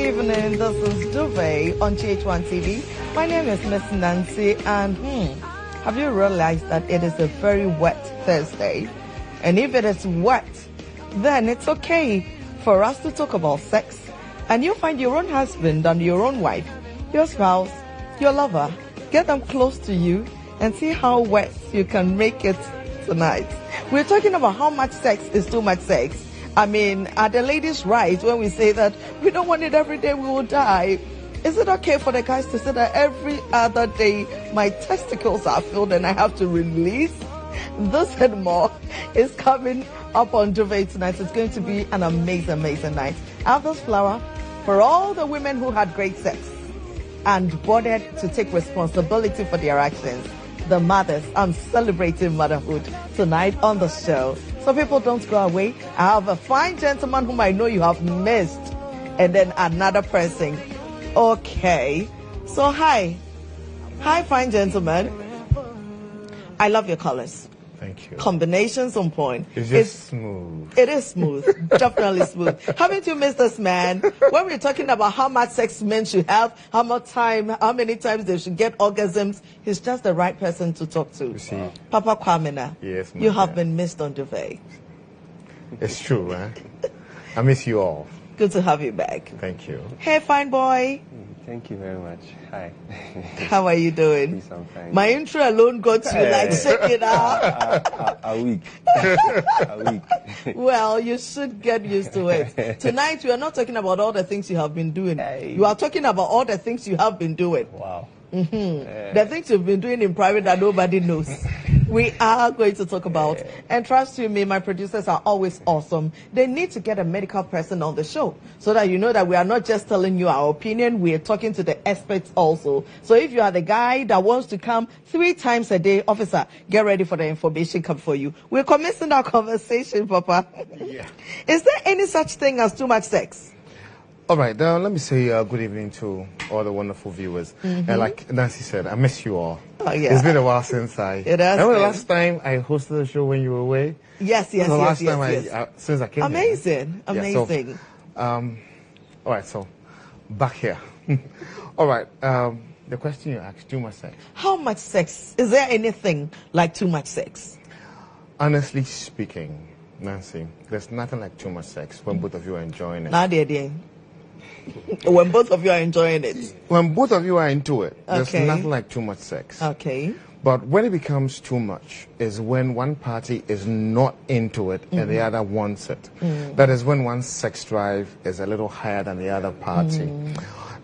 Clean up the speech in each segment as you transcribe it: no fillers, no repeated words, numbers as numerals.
evening. This is Duvet on GHOne TV. My name is Miss Nancy, and have you realized that it is a very wet Thursday? And if it is wet, then it's okay for us to talk about sex. And you find your own husband and your own wife, your spouse, your lover, get them close to you and see how wet you can make it tonight. We're talking about how much sex is too much sex. I mean, are the ladies right when we say that we don't want it every day, we will die? Is it okay for the guys to say that every other day my testicles are filled and I have to release? This and more is coming up on Duvet tonight. It's going to be an amazing, amazing night. I have this flower for all the women who had great sex and bothered to take responsibility for their actions. The mothers, I'm celebrating motherhood tonight on the show. So people don't go away. I have a fine gentleman whom I know you have missed, and then another person. Okay. So hi, fine gentleman. I love your colors. Thank you. Combinations on point. It's smooth. It is smooth. Definitely smooth. Haven't you missed this man? When we're talking about how much sex men should have, how many times they should get orgasms, he's just the right person to talk to. You see? Papa Kwamena, Yes, you have been missed on Duvet. It's true, huh? I miss you all. Good to have you back. Thank you. Hey, fine boy. Thank you very much. Hi. How are you doing? Please, I'm fine. My intro alone got you like shaking out. A week. A week. Well, you should get used to it. Tonight, we are not talking about all the things you have been doing. Hey. You are talking about all the things you have been doing. Wow. The things you've been doing in private that nobody knows. We are going to talk about. And trust you me, my producers are always awesome. They need to get a medical person on the show so that you know that we are not just telling you our opinion, we are talking to the experts also. So if you are the guy that wants to come 3 times a day, officer, get ready for the information come for you. We're commencing our conversation, Papa. Yeah. Is there any such thing as too much sex? All right, let me say good evening to all the wonderful viewers. And like Nancy said, I miss you all. Oh, yeah. It's been a while since It has remember been. the last time I hosted the show when you were away? Yes. The last time since I came Amazing. here. Amazing. Yeah, so, all right, so back here. All right, the question you asked, too much sex. How much sex? Is there anything like too much sex? Honestly speaking, Nancy, there's nothing like too much sex when both of you are enjoying it. Now, when both of you are enjoying it. When both of you are into it, there's Okay. nothing like too much sex. Okay. But when it becomes too much is when one party is not into it and the other wants it. That is when one's sex drive is a little higher than the other party.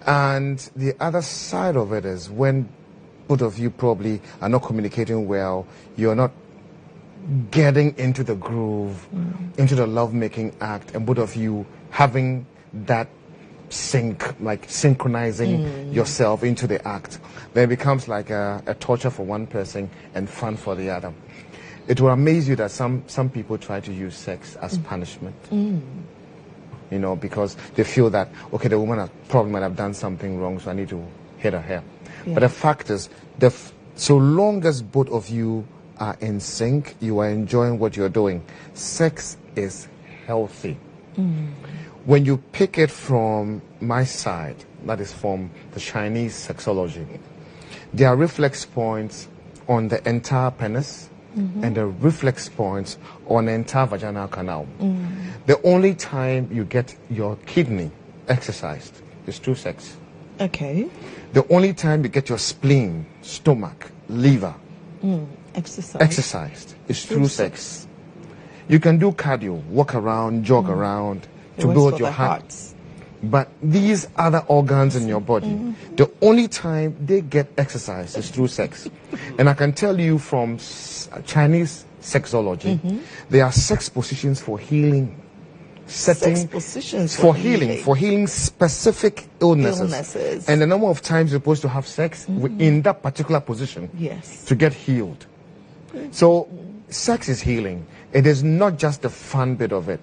And the other side of it is when both of you probably are not communicating well, you're not getting into the groove, into the love-making act, and both of you having that synchronizing yourself into the act, then it becomes like a torture for one person and fun for the other. It will amaze you that some people try to use sex as punishment. You know, because they feel that, okay, the woman probably might have done something wrong, so I need to hit her hair. Yeah. But the fact is, so long as both of you are in sync, you are enjoying what you're doing, sex is healthy. When you pick it from my side, that is from the Chinese sexology, there are reflex points on the entire penis and the reflex points on the entire vaginal canal. The only time you get your kidney exercised is through sex. Okay. The only time you get your spleen, stomach, liver exercised is through sex. You can do cardio, walk around, jog around, to build your heart. But these other organs in your body, the only time they get exercise is through sex. And I can tell you from Chinese sexology, there are sex positions for healing. Sex positions for healing specific illnesses. And the number of times you're supposed to have sex in that particular position to get healed. So sex is healing. It is not just the fun bit of it,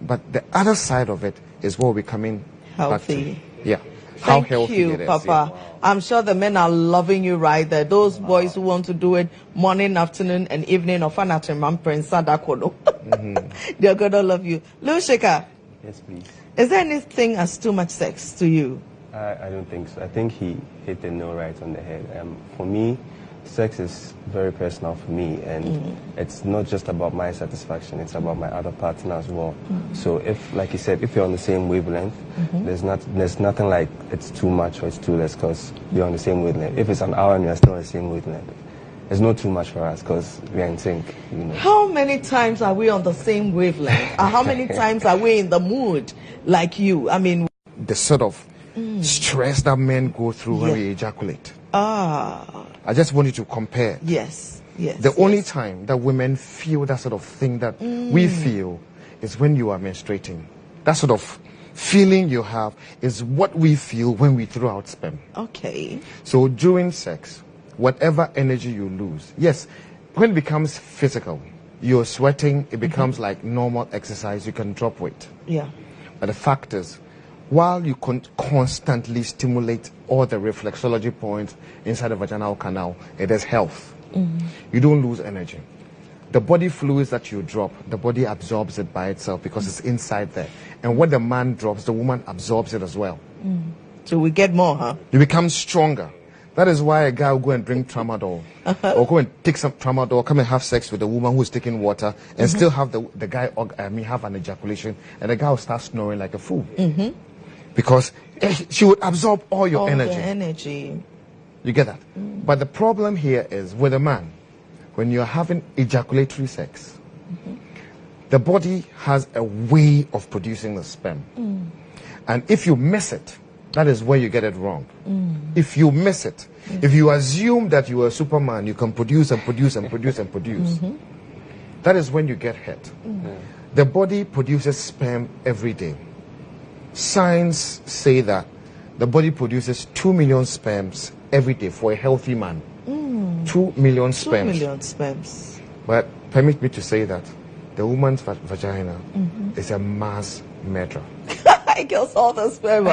but the other side of it is what we're coming healthy. Back to. Yeah. Thank How healthy you, it is. Papa. Yeah. I'm sure the men are loving you right there. Those boys who want to do it morning, afternoon, and evening, or they're gonna love you. Lou Shaker, Yes, please. Is there anything as too much sex to you? I don't think so. I think he hit the nail right on the head. For me, sex is very personal for me, and it's not just about my satisfaction, it's about my other partner as well. So if, like you said, if you're on the same wavelength, there's nothing like it's too much or it's too less, because we're on the same wavelength. If it's an hour and we're still on the same wavelength, it's not too much for us because we're in sync. You know. How many times are we on the same wavelength? Or how many times are we in the mood like you? I mean, The sort of stress that men go through when we ejaculate. I just want you to compare. Yes. The only time that women feel that sort of thing that we feel is when you are menstruating. That sort of feeling you have is what we feel when we throw out sperm. Okay. So during sex, whatever energy you lose, yes, when it becomes physical, you're sweating, it becomes like normal exercise, you can drop weight. Yeah. But the fact is, while you constantly stimulate all the reflexology points inside the vaginal canal, it is health. You don't lose energy. The body fluids that you drop, the body absorbs it by itself because it's inside there. And what the man drops, the woman absorbs it as well. So we get more, huh? You become stronger. That is why a guy will go and drink tramadol, or go and take some tramadol, come and have sex with a woman who's taking water, and still have the guy, have an ejaculation, and the guy will start snoring like a fool. Because she would absorb all your energy. The energy. You get that? But the problem here is with a man, when you're having ejaculatory sex, the body has a way of producing the sperm. And if you miss it, that is where you get it wrong. If you miss it, if you assume that you are a Superman, you can produce and produce and produce and produce, that is when you get hit. The body produces sperm every day. Science say that the body produces 2 million sperms every day for a healthy man. 2 million sperms. 2 million sperms. But permit me to say that the woman's vagina is a mass murderer. I kills all the sperm.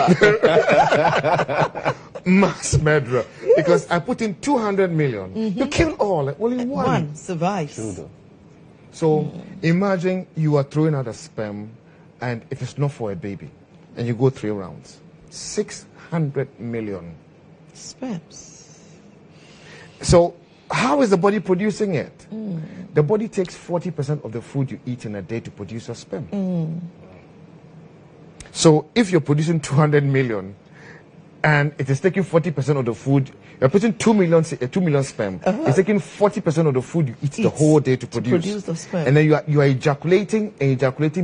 Mass murderer. Because I put in 200 million. You kill all. Only one survives. So imagine you are throwing out a sperm, and if it's not for a baby, and you go 3 rounds, 600 million sperms. So how is the body producing it? The body takes 40% of the food you eat in a day to produce your sperm. So if you're producing 200 million and it is taking 40% of the food, you're putting 2 million sperm. It's taking 40% of the food you eat the whole day to produce the sperm. And then you are ejaculating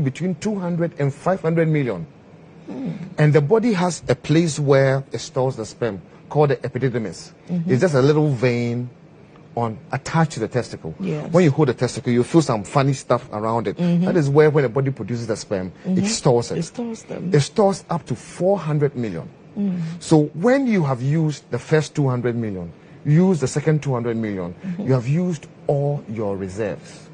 between 200 and 500 million. And the body has a place where it stores the sperm called the epididymis. It's just a little vein attached to the testicle. Yes. When you hold the testicle, you feel some funny stuff around it. That is where when the body produces the sperm, it stores it. It stores them. It stores up to 400 million. So when you have used the first 200 million, use the second 200 million, you have used all your reserves.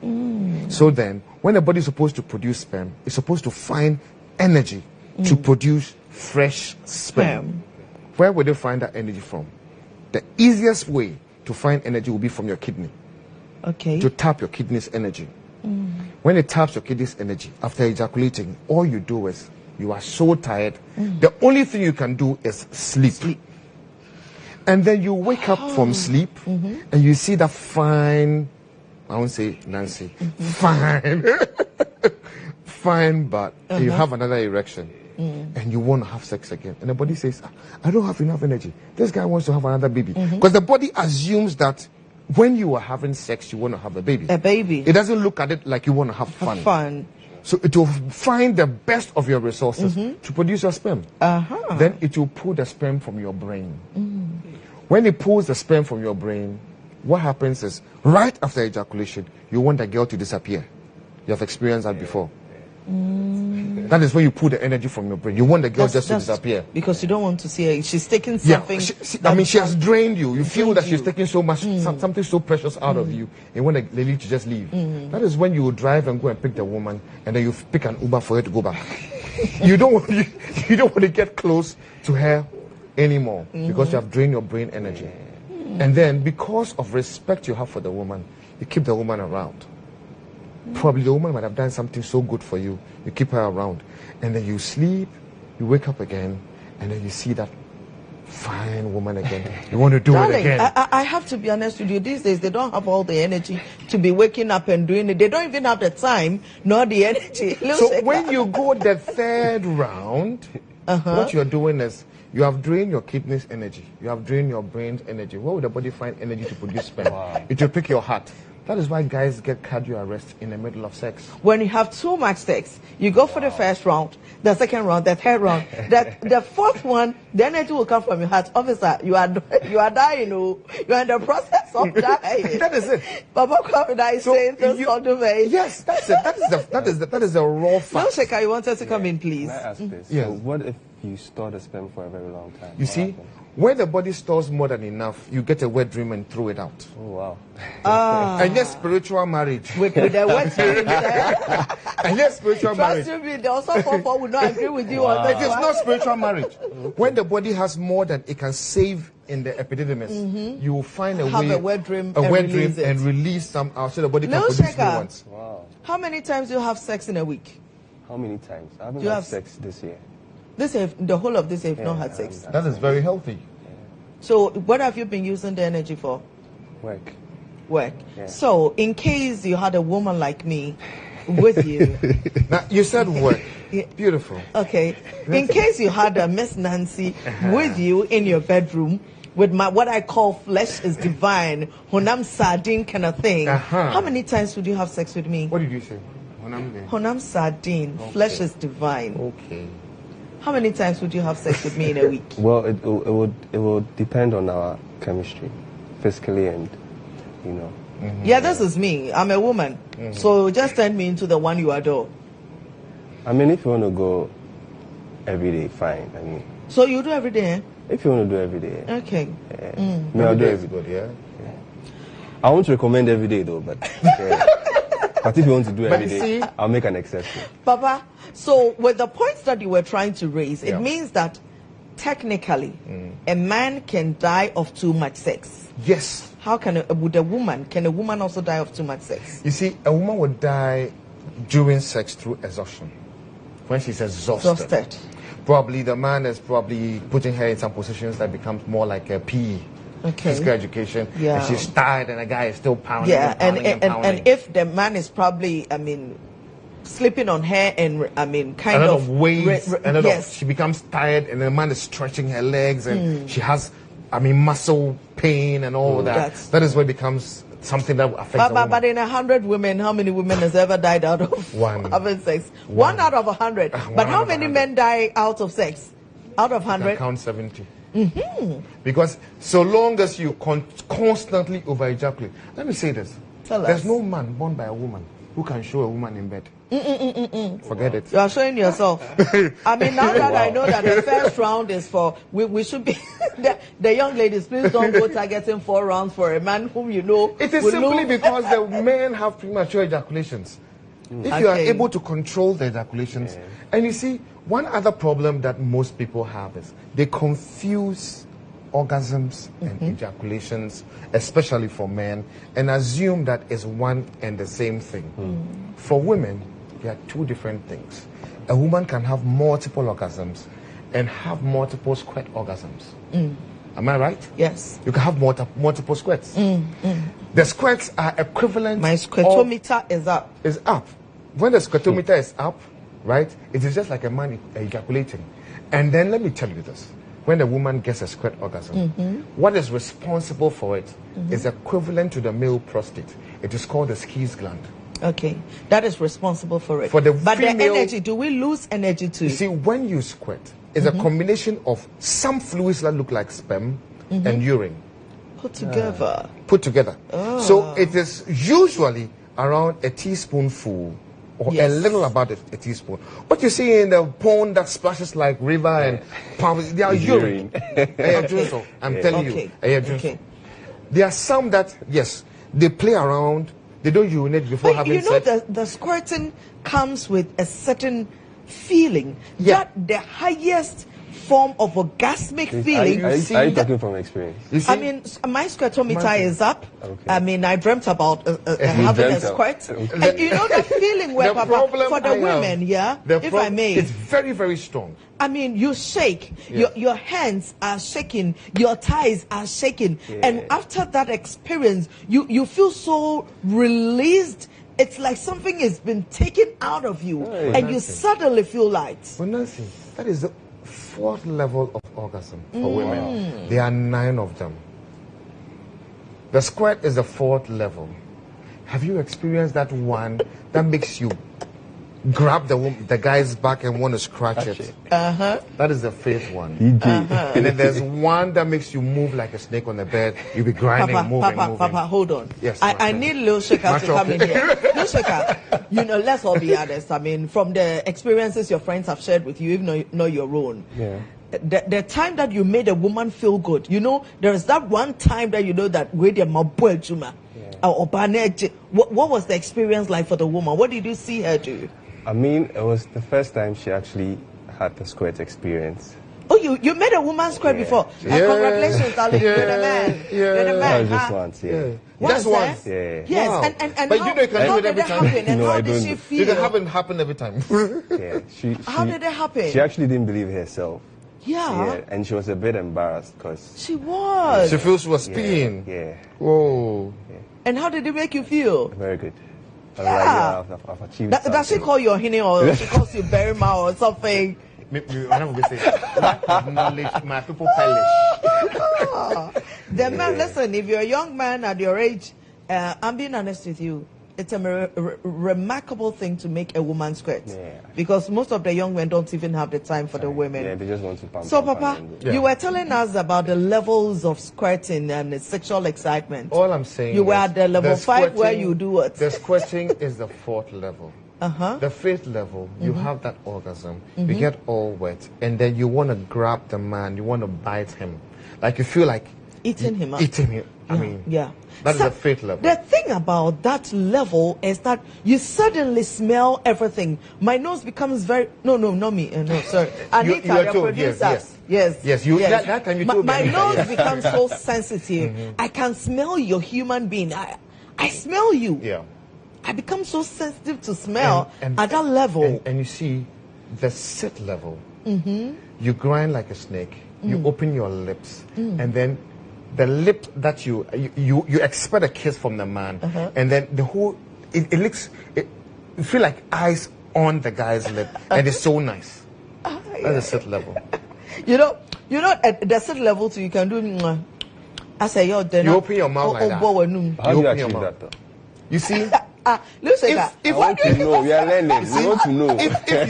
So then, when the body is supposed to produce sperm, it's supposed to find energy to produce fresh sperm. Where would they find that energy from? The easiest way to find energy will be from your kidney. Okay. To tap your kidney's energy. When it taps your kidney's energy, after ejaculating, all you do is, you are so tired, the only thing you can do is sleep. And then you wake up from sleep, and you see that fine, I won't say Nancy, fine, fine butt, and you have another erection. And you want to have sex again. And the body says, I don't have enough energy. This guy wants to have another baby. Because the body assumes that when you are having sex, you want to have a baby. A baby. It doesn't look at it like you want to have fun. So it will find the best of your resources to produce your sperm. Then it will pull the sperm from your brain. When it pulls the sperm from your brain, what happens is, right after ejaculation, you want the girl to disappear. You have experienced that before. That is when you pull the energy from your brain. You want the girl just to disappear. Because you don't want to see her. She's taking something. She has drained you. You feel that she's taking so much, something so precious out of you. And want the lady to just leave. That is when you will drive and go and pick the woman, and then you pick an Uber for her to go back. you don't want to get close to her anymore because you have drained your brain energy. And then because of respect you have for the woman, you keep the woman around. Probably the woman might have done something so good for you. You keep her around. And then you sleep, you wake up again, and then you see that fine woman again. You want to do Darling, it again. I have to be honest with you. These days, they don't have all the energy to be waking up and doing it. They don't even have the time nor the energy. So when you go the third round, what you're doing is you have drained your kidneys' energy. You have drained your brain's energy. Where would the body find energy to produce sperm? Wow. It will pick your heart. That is why guys get cardio arrest in the middle of sex. When you have too much sex, you go for the first round, the second round, the third round, the fourth one, the energy will come from your heart. Officer, you are dying. Oh. You are in the process of dying. That is it. Papa Kwame is saying this on the way. Yes, that's it. That is the raw No, fact. Sheka, you wanted to come in, please. Can I ask this? Yes. So what if you store the sperm for a very long time? You What see, happens? when the body stores more than enough, you get a wet dream and throw it out. Oh, wow. And yes, spiritual marriage. With the wet dream there. And yes, spiritual marriage. Trust me, they also for would not agree with you on It that. is not spiritual marriage. When the body has more than it can save in the epididymis, you will find a Have way, a wet dream a and wet release dream it. and release some out so the body can Little produce new Sheka. ones. Wow. How many times do you have sex in a week? How many times? I haven't You had have- sex this year. The whole of this, you've not had I sex. haven't That is very healthy. So what have you been using the energy for? Work. Work. Yeah. So in case you had a woman like me with you, Now, you said work. Yeah. Beautiful. okay, in case you had a Miss Nancy with you in your bedroom with my what I call flesh is divine, honam sardine kind of thing, how many times would you have sex with me? What did you say? When I'm there. Honam sardine, flesh is divine. Okay. How many times would you have sex with me in a week? Well, it will depend on our chemistry, physically and, you know. Yeah, this is me. I'm a woman. So just turn me into the one you adore. I mean, if you want to go every day, fine. I mean, So you do every day, eh? if you want to do every day, Okay. me, I'll do Every day is it. good, yeah? I won't recommend every day though, but but if you want to do every you day, see- I'll make an exception. Papa, so with the points that you were trying to raise, Yeah. it means that technically a man can die of too much sex. Yes. How can can a woman also die of too much sex? You see, a woman would die during sex through exhaustion. When she's exhausted. Probably the man is probably putting her in some positions that becomes more like a PE. Okay. Physical education. Yeah. And she's tired and the guy is still pounding Yeah, and pounding and pounding. and if the man is probably, sleeping on her and kind a lot of of weight, yes. she becomes tired and the man is stretching her legs and she has, muscle pain and all that. That's- That is what becomes something that affects a woman. But in 100 women, how many women has ever died out of One. having sex? One out of 100. One But how out of many 100. men die out of sex? Out of You can 100? count 70. Because so long as you constantly over ejaculate, let me say this: Tell there's us. no man born by a woman who can show a woman in bed. Forget it. You are showing yourself. Now that I know that the first round is for, we should be, the young ladies, please don't go targeting 4 rounds for a man whom you know. It is will simply lose. because the men have premature ejaculations. If you are Okay. able to control the ejaculations, and you see, one other problem that most people have is they confuse orgasms and ejaculations, especially for men, and assume that is one and the same thing. For women, they are 2 different things. A woman can have multiple orgasms and have multiple squirt orgasms. Am I right? Yes. You can have multiple squirts. The squirts are equivalent. My squirtometer is up. Is up. When the squirtometer is up, right, it is just like a man ejaculating. And then let me tell you this. When a woman gets a squirt orgasm, what is responsible for it is equivalent to the male prostate. It is called the Ske's gland. Okay. That is responsible for it. For the but female- the energy, do we lose energy too? You see, when you squirt, it's a combination of some fluids that look like sperm and urine Put together. put together. So it is usually around a teaspoonful or Yes. a little about a teaspoon. What you see in the pond that splashes like river and pumps, they are urine. I'm telling you. Okay. There are some that, yes, they play around, they don't urinate before But having you know, sex. the squirting comes with a certain feeling Yeah. that the highest form of orgasmic feeling. Are you talking from experience? You see? I mean, my squirtometer is up. Okay. I mean, I dreamt about having a squirt. Okay. And you know the feeling where, Papa, for the women, if I may. It's very, very strong. I mean, you shake, Yeah. your hands are shaking, your thighs are shaking. Yeah. And after that experience, you feel so released. It's like something has been taken out of you. Oh, and you suddenly feel light. Well, Nancy, that is the 4th level of orgasm for women. There are 9 of them. The squirt is the 4th level. Have you experienced that one that makes you grab the guy's back and want to scratch it? That is the 5th one. And then there's one that makes you move like a snake on the bed. You'll be grinding, moving. Papa, hold on. Yes, I need Lil Shaker to come in here. Lil Shaker, you know, let's all be honest. I mean, from the experiences your friends have shared with you, even though you know your own. Yeah. The time that you made a woman feel good, you know, there is that one time that you know that with your juma or what was the experience like for the woman? What did you see her do? I mean, it was the first time she actually had the squirt experience. Oh, you made a woman squirt before. Congratulations, darling. You're the man. You're the man. Just once, yeah. Just once. Yeah. Yes, Wow. and But how, you know you can how do it did every it time. happen? And No, how I did don't. she It feel? doesn't happen every time. Yeah. How did it happen? She actually didn't believe herself. Yeah, And she was a bit embarrassed because. she was. She feels she was peeing. Yeah. Whoa. And how did it make you feel? Very good. I was Yeah. like, I've achieved Does she something. call you a hine or she calls you Berima or something? Knowledge, my people perish. The man, listen, if you're a young man at your age, I'm being honest with you, it's a remarkable thing to make a woman squirt. Yeah. Because most of the young men don't even have the time for the women. Yeah, they just want to pump. So, pump Papa, and Yeah. you were telling us about the levels of squirting and the sexual excitement. All I'm saying You were is at the level 5 where squirting- you do what? The squirting is the 4th level. Uh-huh. The 5th level, you have that orgasm, you get all wet, and then you want to grab the man, you want to bite him. Like you feel like Eating him up. eating him. I mean, Yeah. that is So, the 5th level. The thing about that level is that you suddenly smell everything. My nose becomes very no, not me. No, sorry. Anita, you are your told, producer. yes. Yes, you- that time you told me, My Anita, nose yes. becomes so sensitive. I can smell your human being. I smell you. Yeah. I become so sensitive to smell And- at that level. And you see, the sit level, you grind like a snake, you open your lips, and then the lip that you expect a kiss from the man, and then the whole, it looks, you feel like eyes on the guy's lip, and it's so nice. That's the sit level. You know, at the sit level too, you can do. Mwah. I say, yo, then You open your mouth like that. How do you open your achieve mouth. that though? You see? Listen, that. If I want to know. We are learning. We want to know. if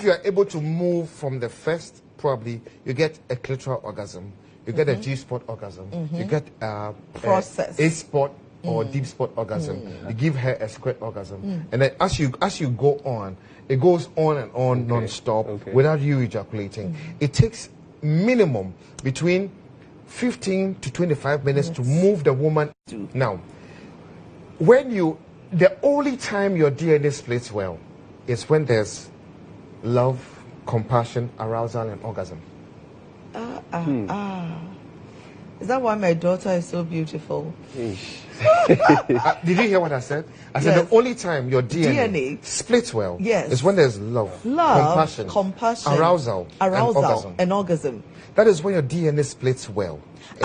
you are able to move from the first, probably you get a clitoral orgasm, you get a G-spot orgasm, you get Process. A spot or deep spot orgasm. You give her a squirt orgasm, and then as you go on, it goes on and on non-stop without you ejaculating. It takes minimum between 15 to 25 minutes to move the woman. Now, the only time your DNA splits well is when there's love, compassion, arousal, and orgasm. Is that why my daughter is so beautiful? Did you hear what I said? I said Yes. the only time your DNA splits well Yes. is when there's love, compassion, arousal, and orgasm. That is when your DNA splits well.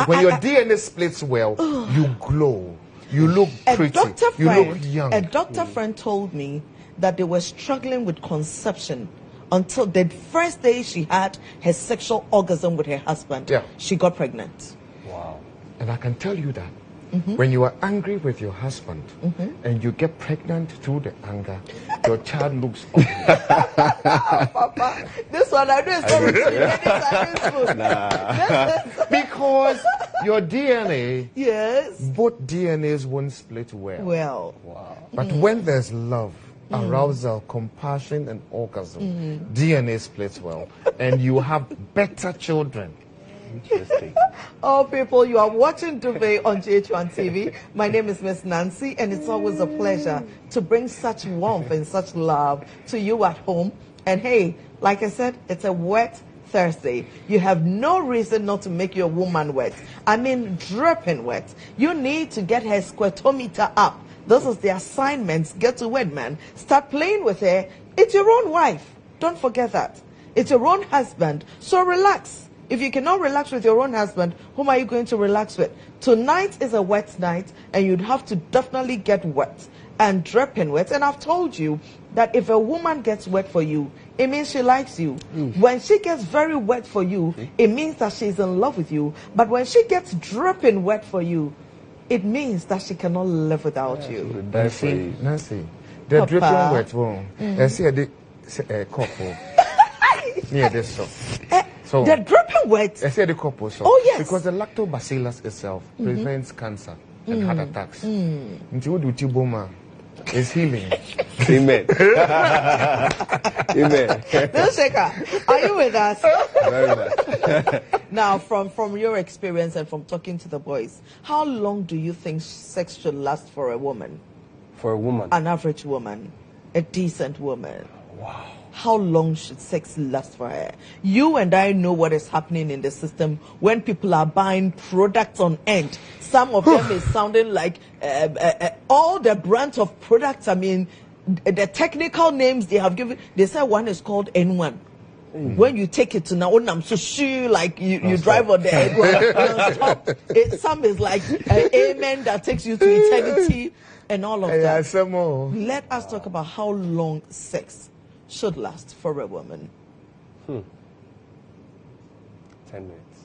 When your DNA splits well, you glow. You look pretty. You look young. A doctor friend told me that they were struggling with conception until the first day she had her sexual orgasm with her husband. Yeah. She got pregnant. Wow. And I can tell you that when you are angry with your husband and you get pregnant through the anger, your child looks ugly. Papa, this one I know is not Because your DNA, Yes. both DNAs won't split well. Well. Wow. But when there's love, arousal, compassion, and orgasm, DNA splits well. And you have better children. Interesting. Oh, people, you are watching Duvet on GHOne TV. My name is Miss Nancy, and it's always a pleasure to bring such warmth and such love to you at home. And hey, like I said, it's a wet Thursday. You have no reason not to make your woman wet. I mean, dripping wet. You need to get her squirtometer up. This is the assignment. Get to work, man. Start playing with her. It's your own wife. Don't forget that. It's your own husband. So relax. If you cannot relax with your own husband, whom are you going to relax with? Tonight is a wet night, and you'd have to definitely get wet and dripping wet. And I've told you that if a woman gets wet for you, it means she likes you. When she gets very wet for you, it means that she's in love with you. But when she gets dripping wet for you, it means that she cannot live without you. Nancy, the dripping wet one. I see a couple. Yeah, this so the dripping wet. I said the couple. So oh yes, because the lactobacillus itself prevents cancer and heart attacks. Into what do Tiboma is healing. Amen. Amen. Bill Shaker, are you with us? Very much. Now, from your experience and from talking to the boys, how long do you think sex should last for a woman? For a woman? An average woman, a decent woman. Wow. How long should sex last for her? You and I know what is happening in the system when people are buying products on end. Some of them is sounding like all the brands of products. I mean, the technical names they have given. They say one is called N1. When you take it to now, I'm so sure like you drive on the N1. Some is like Amen that takes you to eternity and all of that. Let us talk about how long sex should last for a woman. 10 minutes.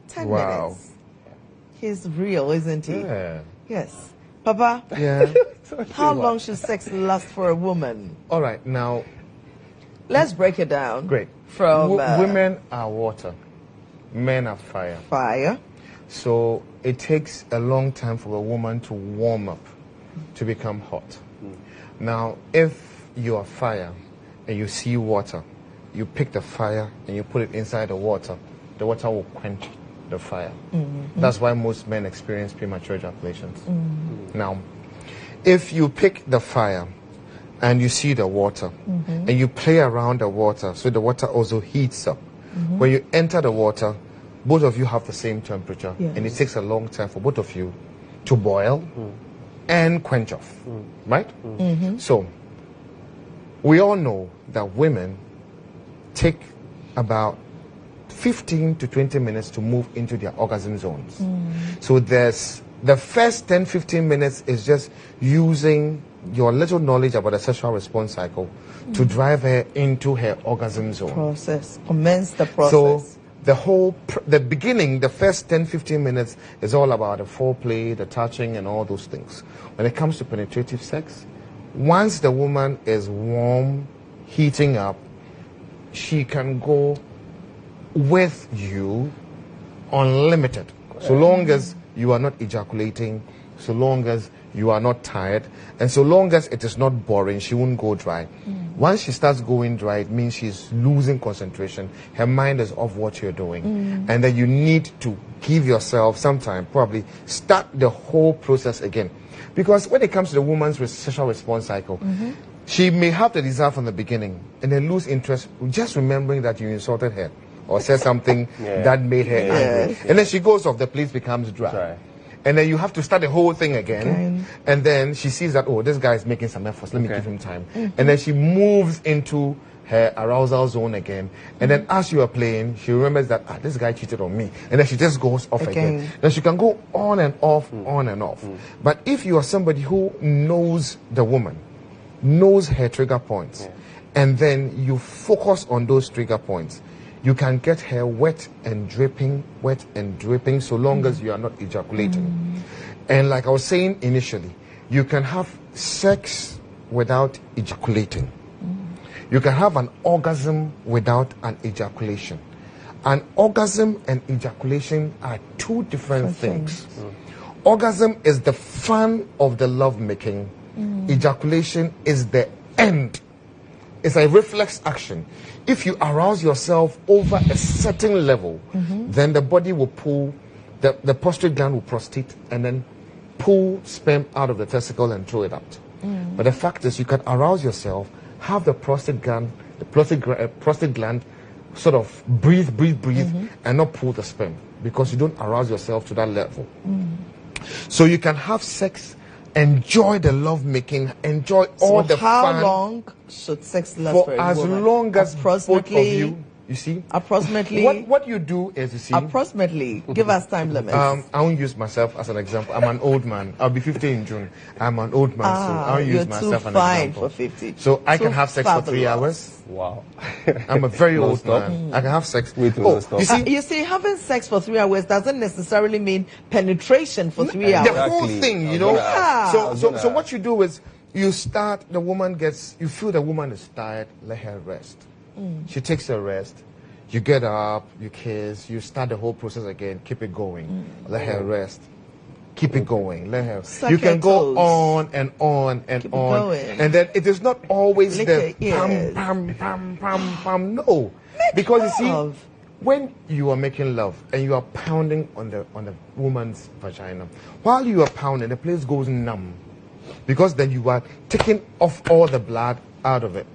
10 wow. minutes. He's real, isn't he? Yeah. Yes. Papa? Yeah. How long should sex last for a woman? All right, now. Let's break it down. Great. From women are water, men are fire. Fire. So it takes a long time for a woman to warm up, to become hot. Now, if you are fire and you see water, you pick the fire and you put it inside the water will quench the fire. That's why most men experience premature ejaculations. Now, if you pick the fire and you see the water and you play around the water so the water also heats up, when you enter the water, both of you have the same temperature, and it takes a long time for both of you to boil and quench off, right? So we all know that women take about 15 to 20 minutes to move into their orgasm zones. So there's the first 10-15 minutes is just using your little knowledge about the sexual response cycle to drive her into her orgasm zone. Commence the process. So the beginning, the first 10-15 minutes is all about the foreplay, the touching and all those things. When it comes to penetrative sex, once the woman is warm, heating up, she can go with you unlimited, so long as you are not ejaculating, so long as you are not tired, and so long as it is not boring, she won't go dry. Once she starts going dry, it means she's losing concentration. Her mind is off what you're doing. And then you need to give yourself some time, probably start the whole process again. Because when it comes to the woman's sexual response cycle, she may have the desire from the beginning and then lose interest just remembering that you insulted her or said something that made her angry. And then she goes off, the place becomes dry. And then you have to start the whole thing again. And then she sees that, oh, this guy is making some efforts, let me give him time. And then she moves into her arousal zone again. And then as you are playing, she remembers that, this guy cheated on me. And then she just goes off again. Then she can go on and off, on and off. But if you are somebody who knows the woman, knows her trigger points, and then you focus on those trigger points, you can get her wet and dripping, so long as you are not ejaculating. And like I was saying initially, you can have sex without ejaculating. You can have an orgasm without an ejaculation. An orgasm and ejaculation are two different things. Orgasm is the fun of the lovemaking. Ejaculation is the end. It's a reflex action. If you arouse yourself over a certain level, then the body will pull, the prostate gland will prostate and then pull sperm out of the testicle and throw it out. But the fact is, you can arouse yourself, have the prostate gland sort of breathe, and not pull the sperm, because you don't arouse yourself to that level. So you can have sex, enjoy the love making, enjoy all the fun. How long should sex last for for a as woman? long as both of you, you see? Approximately. What you do is, you see? Approximately. Give us time limits. I won't use myself as an example. I'm an old man. I'll be 50 in June. I'm an old man, so I won't use myself as an example. For 50. So I can have sex for 3 hours. Wow. I'm a very old man. I can have sex. You see, having sex for 3 hours doesn't necessarily mean penetration for 3 hours. The whole thing, you know. So what you do is, you start, the woman gets, you feel the woman is tired, let her rest. She takes a rest. You get up, you kiss, you start the whole process again, keep it going. Let her rest. Keep it going. Let her. Suck you can go toes. on and on and keep on. Going. And then it is not always Lick the her pam, pam, pam, pam, pam. No. Because you see, when you are making love and you are pounding on the woman's vagina, while you are pounding, the place goes numb. Because then you are taking off all the blood out of it.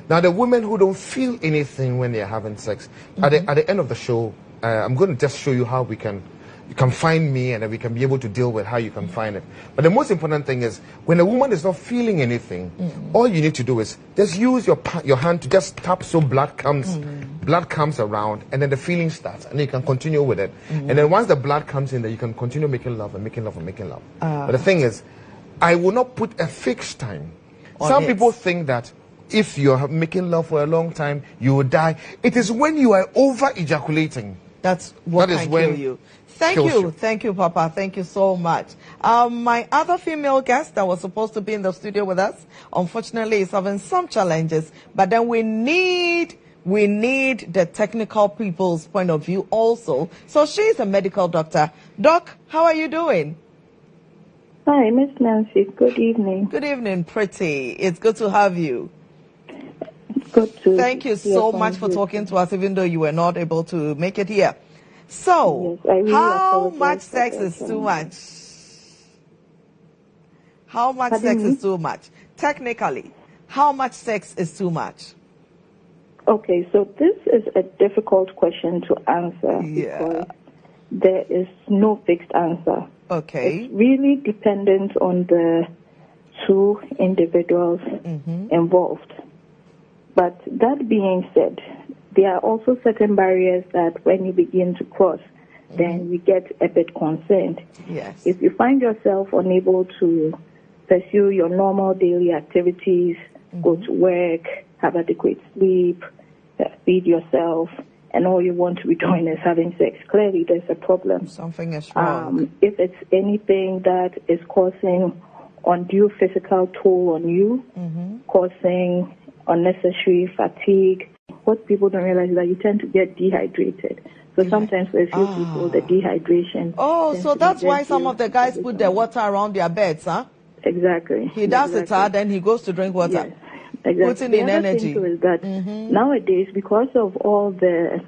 Now, the women who don't feel anything when they are having sex, at the end of the show, I'm going to just show you how you can find me, and then we can be able to deal with how you can find it. But the most important thing is, when a woman is not feeling anything, all you need to do is just use your hand to just tap so blood comes around, and then the feeling starts, and you can continue with it. And then once the blood comes in there, you can continue making love and making love and making love. But the thing is, I will not put a fixed time. Some people think that if you're making love for a long time, you will die. It is when you are over ejaculating. That's what that can is when kill you. Thank you, Papa. Thank you so much. My other female guest that was supposed to be in the studio with us, unfortunately, is having some challenges. But then we need the technical people's point of view also. So she's a medical doctor. Doc, how are you doing? Hi, Miss Nancy. Good evening. Good evening, pretty. It's good to have you. Good to Thank you so much for talking to us, even though you were not able to make it here. So, yes, really how much sex is too much? How much sex is too much? Technically, how much sex is too much? Okay, so this is a difficult question to answer because there is no fixed answer. Okay. It's really dependent on the two individuals involved. But that being said, there are also certain barriers that when you begin to cross, then you get a bit concerned. Yes. If you find yourself unable to pursue your normal daily activities, go to work, have adequate sleep, feed yourself, and all you want to be doing is having sex, clearly there's a problem. Something is wrong. If it's anything that is causing undue physical toll on you, causing unnecessary fatigue, what people don't realize is that you tend to get dehydrated. So sometimes for a few people, the dehydration. Oh, so that's why some of the guys put their water around their beds, huh? Exactly. He does it, then he goes to drink water. Yes. Exactly. Putting in energy. The other thing too is that nowadays, because of all the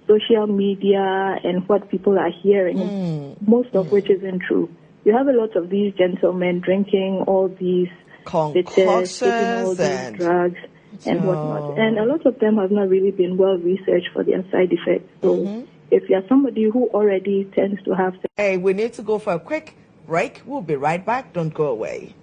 social media and what people are hearing, most of which isn't true, you have a lot of these gentlemen drinking all these concoctions, taking all these drugs and whatnot. And a lot of them have not really been well researched for their side effects. So if you're somebody who already tends to have... Hey, we need to go for a quick break. We'll be right back. Don't go away.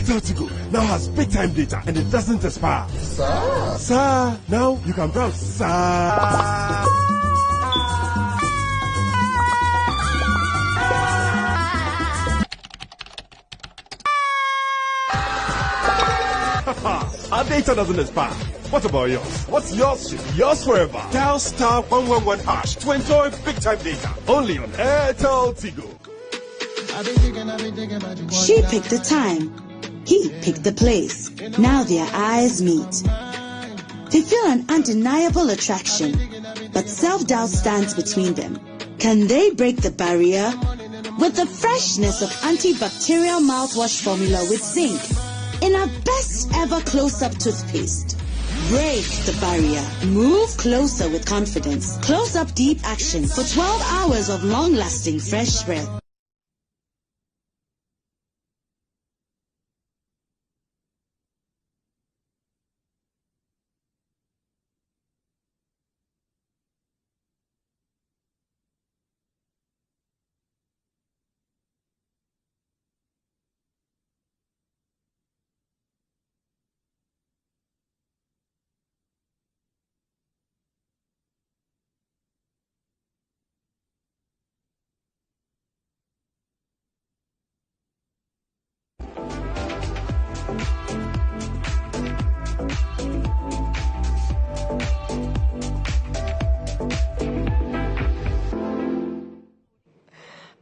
Tigo now has big time data and it doesn't expire. Sir, now you can browse. Our data doesn't expire. What about yours? What's yours? Yours forever. Dial star 111 hash to enjoy big time data. Only on Airtel Tigo. She picked the time. He picked the place. Now their eyes meet. They feel an undeniable attraction, but self-doubt stands between them. Can they break the barrier? with the freshness of antibacterial mouthwash formula with zinc in our best ever close-up toothpaste. Break the barrier. Move closer with confidence. Close-up deep action for 12 hours of long-lasting fresh breath.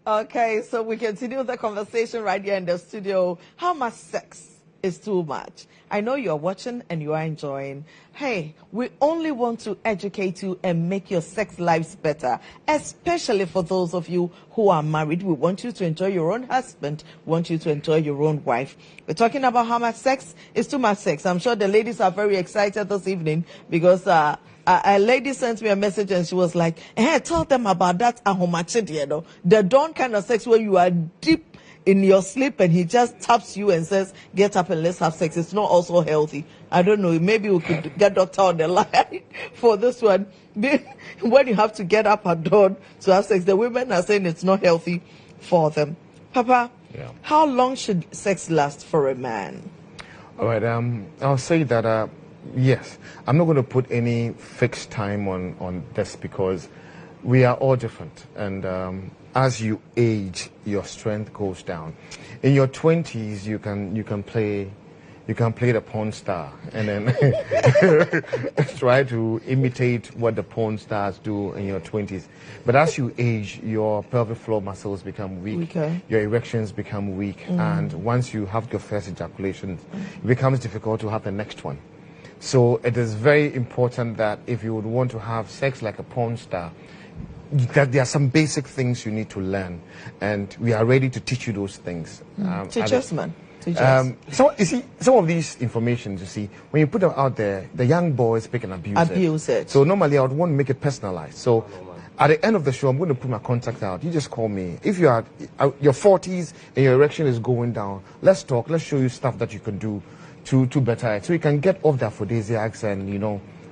Okay, so we continue the conversation right here in the studio. How much sex is too much? I know you're watching and you are enjoying. Hey, we only want to educate you and make your sex lives better, especially for those of you who are married. We want you to enjoy your own husband. We want you to enjoy your own wife. We're talking about how much sex is too much sex. I'm sure the ladies are very excited this evening because a lady sent me a message and she was like, tell them about that ahomachidi, the dawn kind of sex where you are deep in your sleep and he just taps you and says, get up and let's have sex. It's not also healthy. I don't know. Maybe we could get doctor on the line for this one. When you have to get up at dawn to have sex, the women are saying it's not healthy for them. Papa, how long should sex last for a man? All right. I'll say that, yes, I'm not going to put any fixed time on this because we are all different. And as you age, your strength goes down. In your 20s, you can play the porn star and then try to imitate what the porn stars do in your 20s. But as you age, your pelvic floor muscles become weak, your erections become weak, and once you have your first ejaculation, it becomes difficult to have the next one. So it is very important that if you would want to have sex like a porn star, that there are some basic things you need to learn, and we are ready to teach you those things. Teach us, man. So you see, some of these information, you see, when you put them out there, the young boys pick and abuse it. So normally I would want to make it personalized. So at the end of the show, I'm going to put my contact out. You just call me. If you are your 40s and your erection is going down, let's talk. Let's show you stuff that you can do to better it, so you can get off the aphrodisiacs and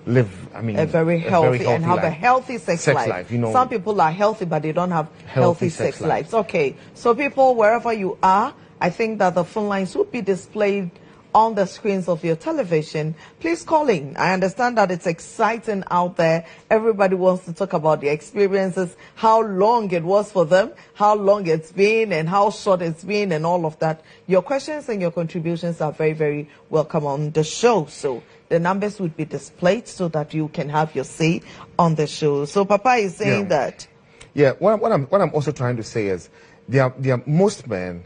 live, a very healthy and have life. A healthy sex life. Some people are healthy, but they don't have healthy sex lives. Okay, so people, wherever you are, I think that the phone lines will be displayed on the screens of your television. Please call in. I understand that it's exciting out there. Everybody wants to talk about the experiences, how long it was for them, how long it's been, and how short it's been, and all of that. Your questions and your contributions are very, very welcome on the show. So the numbers would be displayed so that you can have your say on the show. So Papa is saying that. Yeah, what I'm also trying to say is there are most men,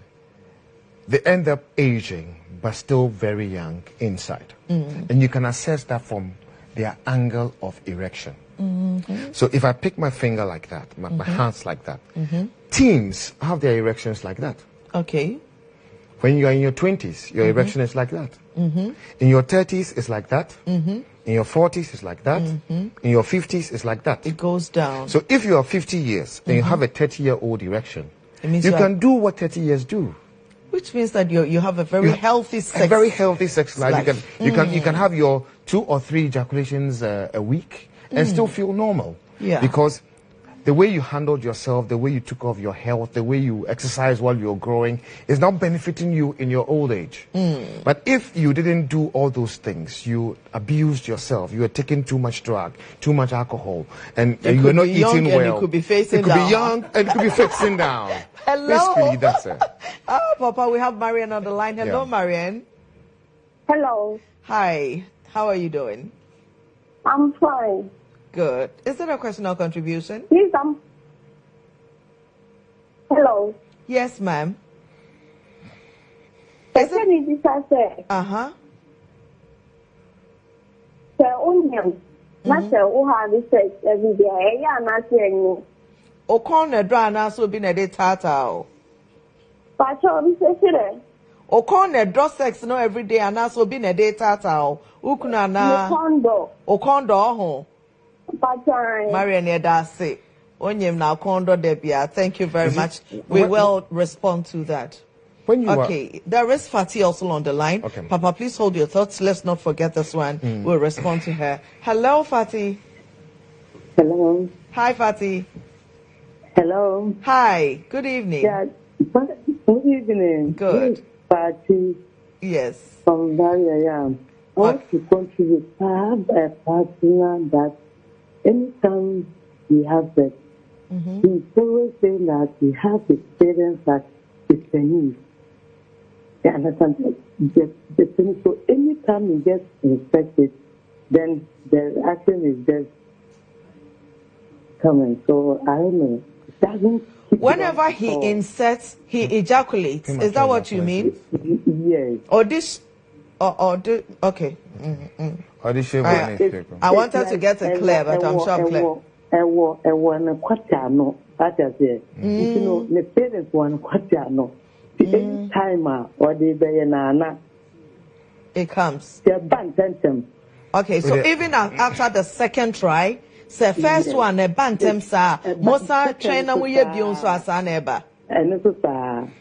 they end up aging but still very young inside. And you can assess that from their angle of erection. So if I pick my finger like that, my hands like that, teens have their erections like that. Okay. When you are in your 20s, your erection is like that. In your 30s, it's like that. In your 40s, it's like that. In your 50s, it's like that. It goes down. So if you are 50 years and you have a 30-year-old erection, you can do what 30 years do. Which means that you have a very healthy sex life. A very healthy sex life. You can have your 2 or 3 ejaculations a week and still feel normal. Yeah. Because the way you handled yourself, the way you took care of your health, the way you exercise while you're growing is now benefiting you in your old age. But if you didn't do all those things, you abused yourself, you were taking too much drug, too much alcohol, and you were not eating well. You could be facing down. You could be young and you could be facing down. Hello. Basically, that's it. Oh, Papa, we have Marianne on the line. Hello, Marianne. Hello. Hi. How are you doing? I'm fine. Good. Is it a question or contribution? Please, hello. Yes, ma'am. Is it? Uh-huh. The onion. Not the sex every day. Yeah, not Okon dra na so bi na de tata. Pacho, mi se sire. Okon draw sex no every day and so bi na de tata. Ukuna na. Okondo ho. Pacho. Marian Edase. Onyem na Okondo debia. Thank you very much. We will respond to that. When you okay, there is Fatih also on the line. Okay. Papa, please hold your thoughts. Let's not forget this one. We'll respond to her. Hello, Fatih. Hello. Hi, Fatih. Hello. Hi. Good evening. Yeah. Good evening. Good. Party. Yes. From where I am. I want to contribute. I have a partner that anytime we have sex, he's always saying that he has experience that is a need. You understand? So anytime he gets infected, then the action is just coming. So I don't know. It doesn't. Whenever he inserts, he ejaculates. Is that what you mean? Yes. Or this, or do, okay. I wanted to get it clear, but I'm sure I'm clear. The parents want any time or it comes. They're okay, so even after the second try, the first one, a bantam sa, Mosa trainer we beyond so as an eba.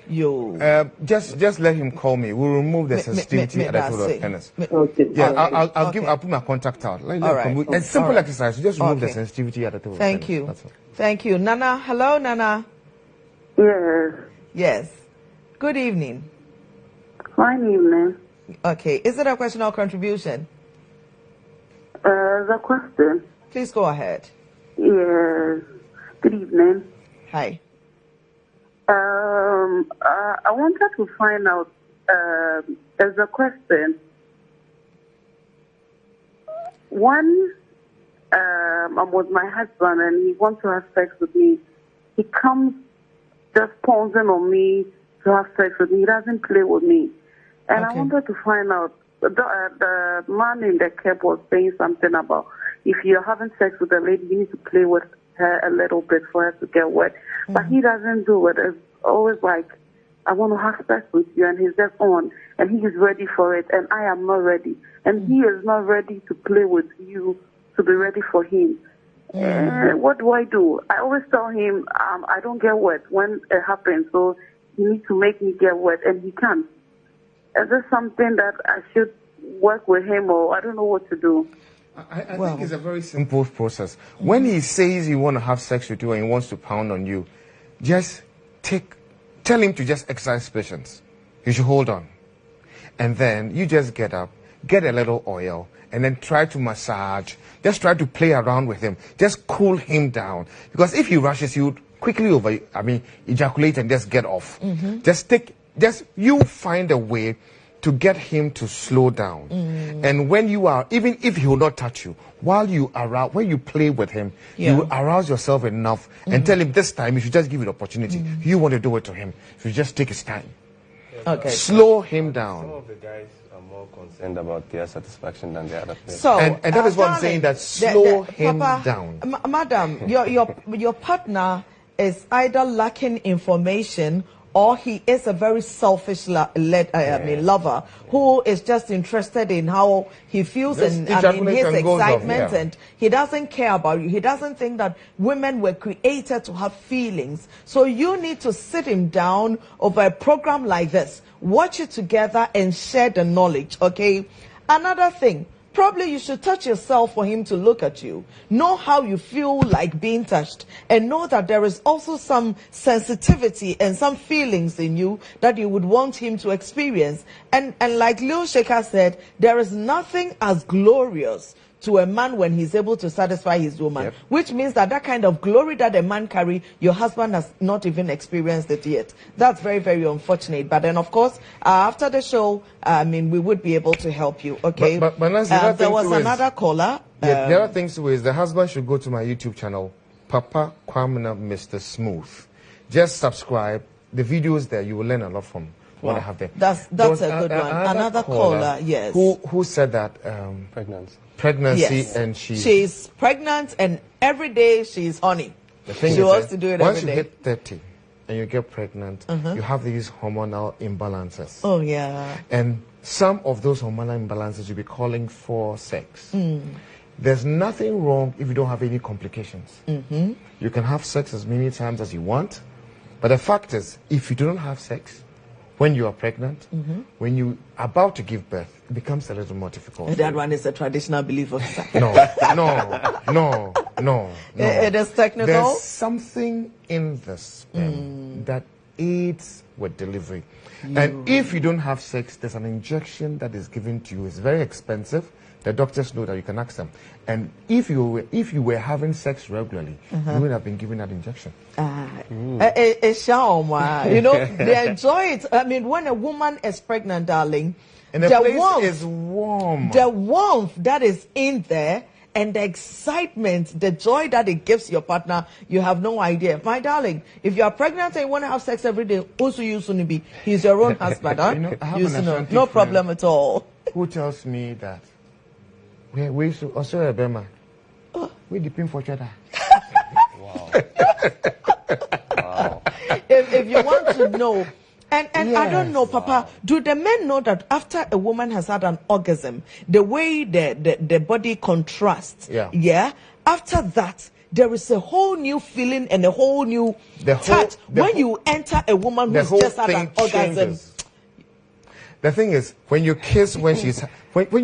Yo. Just let him call me. We'll remove the sensitivity at the total of tennis. Okay. Yeah, I'll put my contact out. All right. It's simple exercise. Just remove the sensitivity at the total. Thank you. Thank you. Nana, hello, Nana. Yes. Yes. Good evening. Fine evening. Okay. Is it a question or contribution? The question. Please go ahead. Yes. Good evening. Hi. I wanted to find out, there's a question. When I'm with my husband and he wants to have sex with me, he comes just pouncing on me to have sex with me. He doesn't play with me. And I wanted to find out, the man in the cab was saying something about if you're having sex with a lady, you need to play with her a little bit for her to get wet. But he doesn't do it. It's always like, I want to have sex with you, and he's just on, and he is ready for it, and I am not ready. And he is not ready to play with you to be ready for him. What do? I always tell him, I don't get wet when it happens, so you need to make me get wet, and he can't. Is this something that I should work with him, or I don't know what to do? I think it's a very simple process. When he says he wants to have sex with you and he wants to pound on you, just tell him to just exercise patience. You should hold on. And then you just get up, get a little oil, and then try to massage. Just try to play around with him. Just cool him down. Because if he rushes you quickly ejaculate and just get off. You find a way to get him to slow down. And when you are, even if he will not touch you, when you play with him, you arouse yourself enough and tell him this time you should just give it opportunity. You want to do it to him, so just take his time. Okay. Slow him down. Some of the guys are more concerned about their satisfaction than the other players. So, and that is what I'm saying, that slow him down. Madam, your partner is either lacking information or he is a very selfish lover who is just interested in how he feels and his excitement, and he doesn't care about you. He doesn't think that women were created to have feelings. So you need to sit him down over a program like this, watch it together and share the knowledge, okay? Another thing, probably you should touch yourself for him to look at you. Know how you feel like being touched, and know that there is also some sensitivity and some feelings in you that you would want him to experience. And like Lil Shaker said, there is nothing as glorious to a man when he's able to satisfy his woman, which means that kind of glory that a man carry, your husband has not even experienced it yet. That's very, very unfortunate. But then, of course, after the show, we would be able to help you. Okay. But Nancy, there was another caller. The other thing is the husband should go to my YouTube channel, Papa Kwamina Mr. Smooth. Just subscribe. The videos there, you will learn a lot from what I have there. That's a good one. Another caller, yes. Who said that? Pregnancy. Pregnancy, yes. And she's pregnant, and every day she's honey. The thing She is, wants to do it once every you day. hit 30 and you get pregnant, you have these hormonal imbalances. Oh, yeah. And some of those hormonal imbalances you'll be calling for sex. There's nothing wrong if you don't have any complications. You can have sex as many times as you want, but the fact is, if you don't have sex when you are pregnant, when you are about to give birth, it becomes a little more difficult. That one is a traditional belief of society. No. It is technical. There's something in the sperm that aids with delivery. And if you don't have sex, there's an injection that is given to you. It's very expensive. The doctors know that you can ask them. And if you were having sex regularly, you would have been given that injection. You know, they enjoy it. I mean, when a woman is pregnant, darling, and the place is warm. The warmth that is in there and the excitement, the joy that it gives your partner, you have no idea. My darling, if you are pregnant and you want to have sex every day, also you soon be. He's your own husband, huh? You know, I have an Ashanti no friend problem at all. Who tells me that we also a Bema. We depend for each other. Wow. If you want to know, and Yes. I don't know, Papa, do the men know that after a woman has had an orgasm, the way the body contrasts, after that, there is a whole new feeling and a whole new touch. When you enter a woman who's just had an orgasm. Changes. The thing is, when you kiss when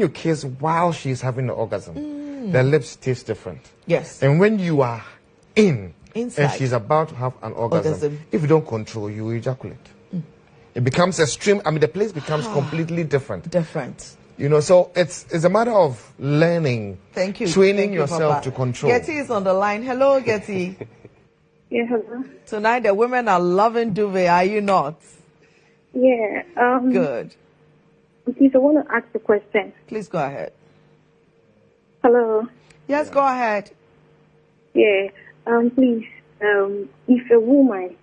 you kiss while she's having the orgasm, the lips taste different. Yes. And when you are inside and she's about to have an orgasm, if you don't control, you ejaculate. It becomes a stream. I mean, the place becomes completely different. You know, so it's a matter of learning. Thank you. Training yourself to control. Getty is on the line. Hello, Getty. Yeah, hello. Tonight the women are loving duvet. Are you not? Yeah. Good. Please, I want to ask a question. Please go ahead. Hello. Yes, go ahead. Yeah. Please, if a woman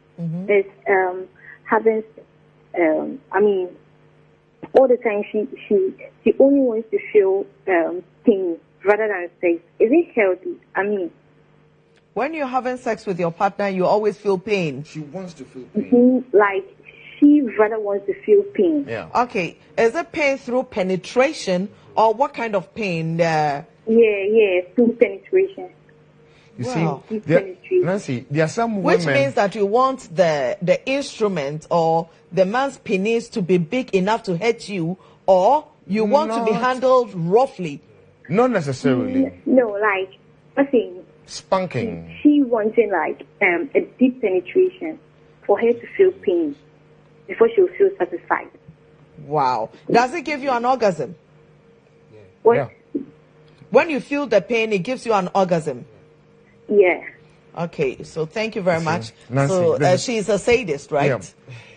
is having, I mean, all the time she only wants to feel pain rather than sex, is it healthy? I mean, when you're having sex with your partner, you always feel pain. She wants to feel pain. Like she rather wants to feel pain. Yeah. Okay. Is it pain through penetration or what kind of pain? Yeah, through penetration. You Wow. see, Nancy, there are some women. Which means that you want the instrument or the man's penis to be big enough to hurt you, or you want to be handled roughly. Not necessarily. No, like I think spanking. She wanting like a deep penetration for her to feel pain before she will feel satisfied. Wow. Does it give you an orgasm? What? Yeah. When you feel the pain, it gives you an orgasm. Yeah. Okay, so thank you very much. Nancy, So she's a sadist, right? Yeah.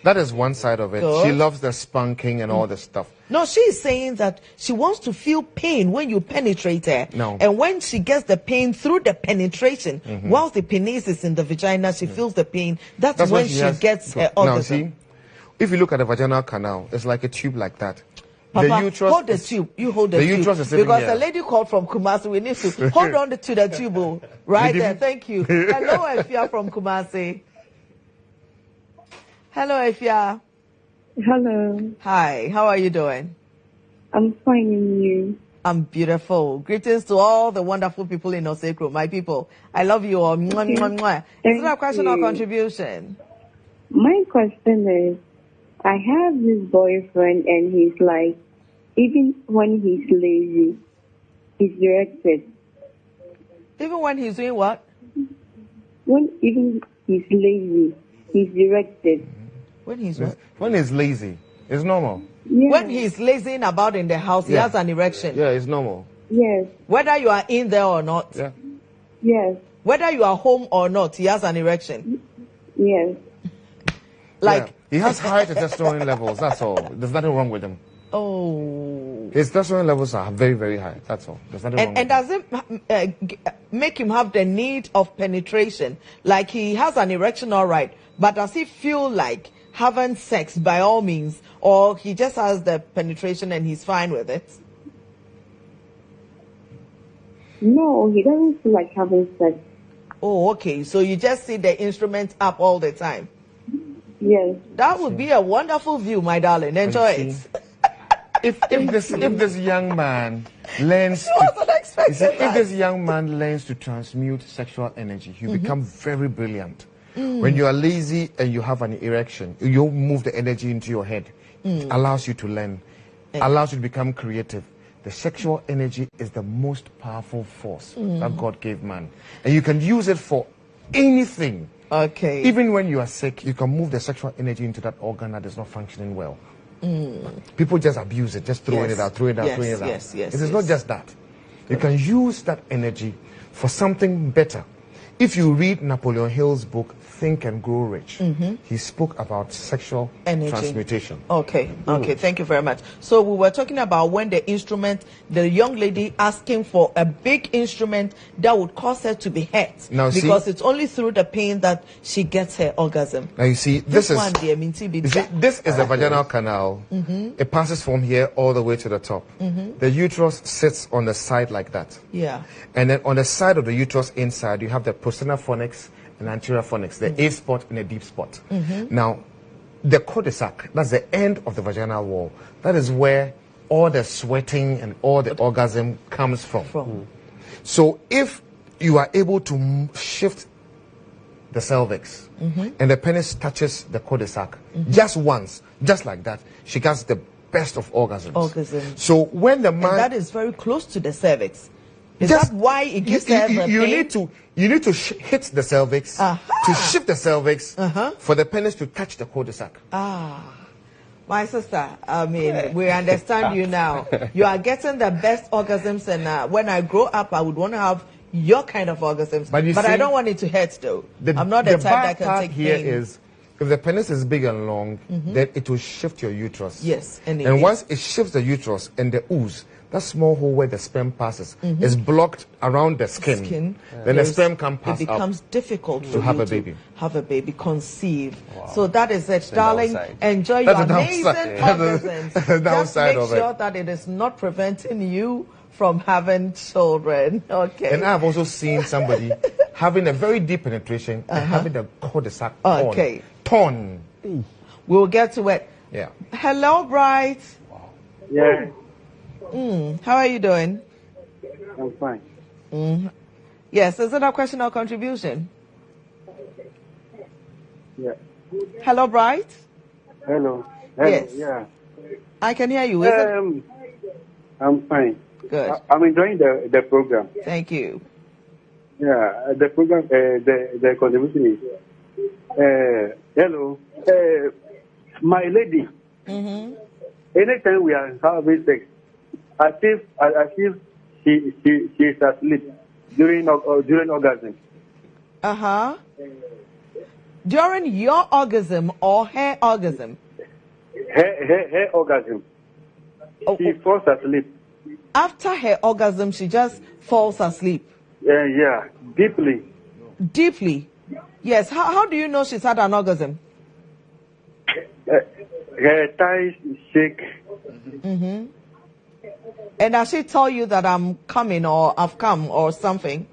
That is one side of it. Good. She loves the spanking and all the stuff. No, she's saying that she wants to feel pain when you penetrate her. No. And when she gets the pain through the penetration, whilst the penis is in the vagina, she feels the pain. That's when she gets her orgasm. Now, see, if you look at the vaginal canal, it's like a tube like that. Papa, the uterus hold the tube. You hold the tube. Uterus is sitting because here. a lady called from Kumasi. We need to hold on to the tube. Oh, right there. Thank you. Hello, Efia from Kumasi. Hello, Efia. Hello. Hi. How are you doing? I'm fine, and you? I'm beautiful. Greetings to all the wonderful people in Osekro, my people. I love you all. Mwah, mwah, mwah. Is there a question or contribution? My question is, I have this boyfriend and he's like, even when he's lazy, he's directed. Even when he's doing what? Even he's lazy, he's directed. When he's what? When he's lazy, it's normal. Yeah. When he's lazing about in the house, he has an erection. Yeah, it's normal. Yes. Whether you are in there or not. Yeah. Yes. Whether you are home or not, he has an erection. Yes. Like he has high testosterone levels. That's all. There's nothing wrong with him. Oh. His testosterone levels are very, very high. That's all. There's nothing wrong. And does it make him have the need of penetration? Like he has an erection, all right, but does he feel like having sex by all means, or he just has the penetration and he's fine with it? No, he doesn't feel like having sex. Oh, okay. So you just see the instrument up all the time. Yes. That would be a wonderful view, my darling. Enjoy it. If this young man learns if this young man learns to transmute sexual energy, he become very brilliant. When you are lazy and you have an erection, you move the energy into your head. It allows you to learn, allows you to become creative. The sexual energy is the most powerful force that God gave man, and you can use it for anything. Okay. Even when you are sick, you can move the sexual energy into that organ that is not functioning well. People just abuse it, just throwing it out, throwing it out, throwing it out. It is not just that. You can use that energy for something better. If you read Napoleon Hill's book, Think and Grow Rich, he spoke about sexual transmutation. Okay, okay, thank you very much. So we were talking about when the young lady asking for a big instrument that would cause her to be hurt. Now, because it's only through the pain that she gets her orgasm. Now you see, this is the vaginal canal. It passes from here all the way to the top. The uterus sits on the side like that. Yeah. And then on the side of the uterus inside, you have the posterior fornix and anterior fornix, the A spot and the deep spot. Now, the cul-de-sac, that's the end of the vaginal wall. That is where all the sweating and all the orgasm comes from. So if you are able to shift the cervix and the penis touches the cul-de-sac just once, just like that, she gets the best of orgasms. So when the man... And that is very close to the cervix. Is that why it gives her the pain? You need to hit the cervix, to shift the cervix, for the penis to touch the cul-de-sac. My sister, I mean, we understand you now. You are getting the best orgasms, and when I grow up, I would want to have your kind of orgasms. But I don't want it to hurt, though. I'm not the type that can take here pain. Is, if the penis is big and long, then it will shift your uterus. Yes. And once it shifts the uterus and the ooze, that small hole where the sperm passes is blocked around the skin. Then the sperm can pass It becomes difficult to have a baby. Have a baby, conceive. So that is it, darling. Enjoy your amazing orgasms. Just make sure that it is not preventing you from having children. Okay. And I've also seen somebody having a very deep penetration and having the cul-de-sac torn. We'll get to it. Yeah. Hello, Bright. Yeah. How are you doing? I'm fine. Yes, is it a question or contribution? Yeah. Hello, Bright. Hello. Yes. Yeah. I can hear you. I'm fine. Good. I'm enjoying the program. Thank you. Yeah, the program, the contribution is, hello, my lady. Anytime we are having sex, as if she is asleep during orgasm. During your orgasm or her orgasm? Her orgasm. She falls asleep. After her orgasm, she just falls asleep. Yeah, deeply. Deeply? Yes. How do you know she's had an orgasm? Her thighs shake. And does she tell you that I'm coming or I've come or something?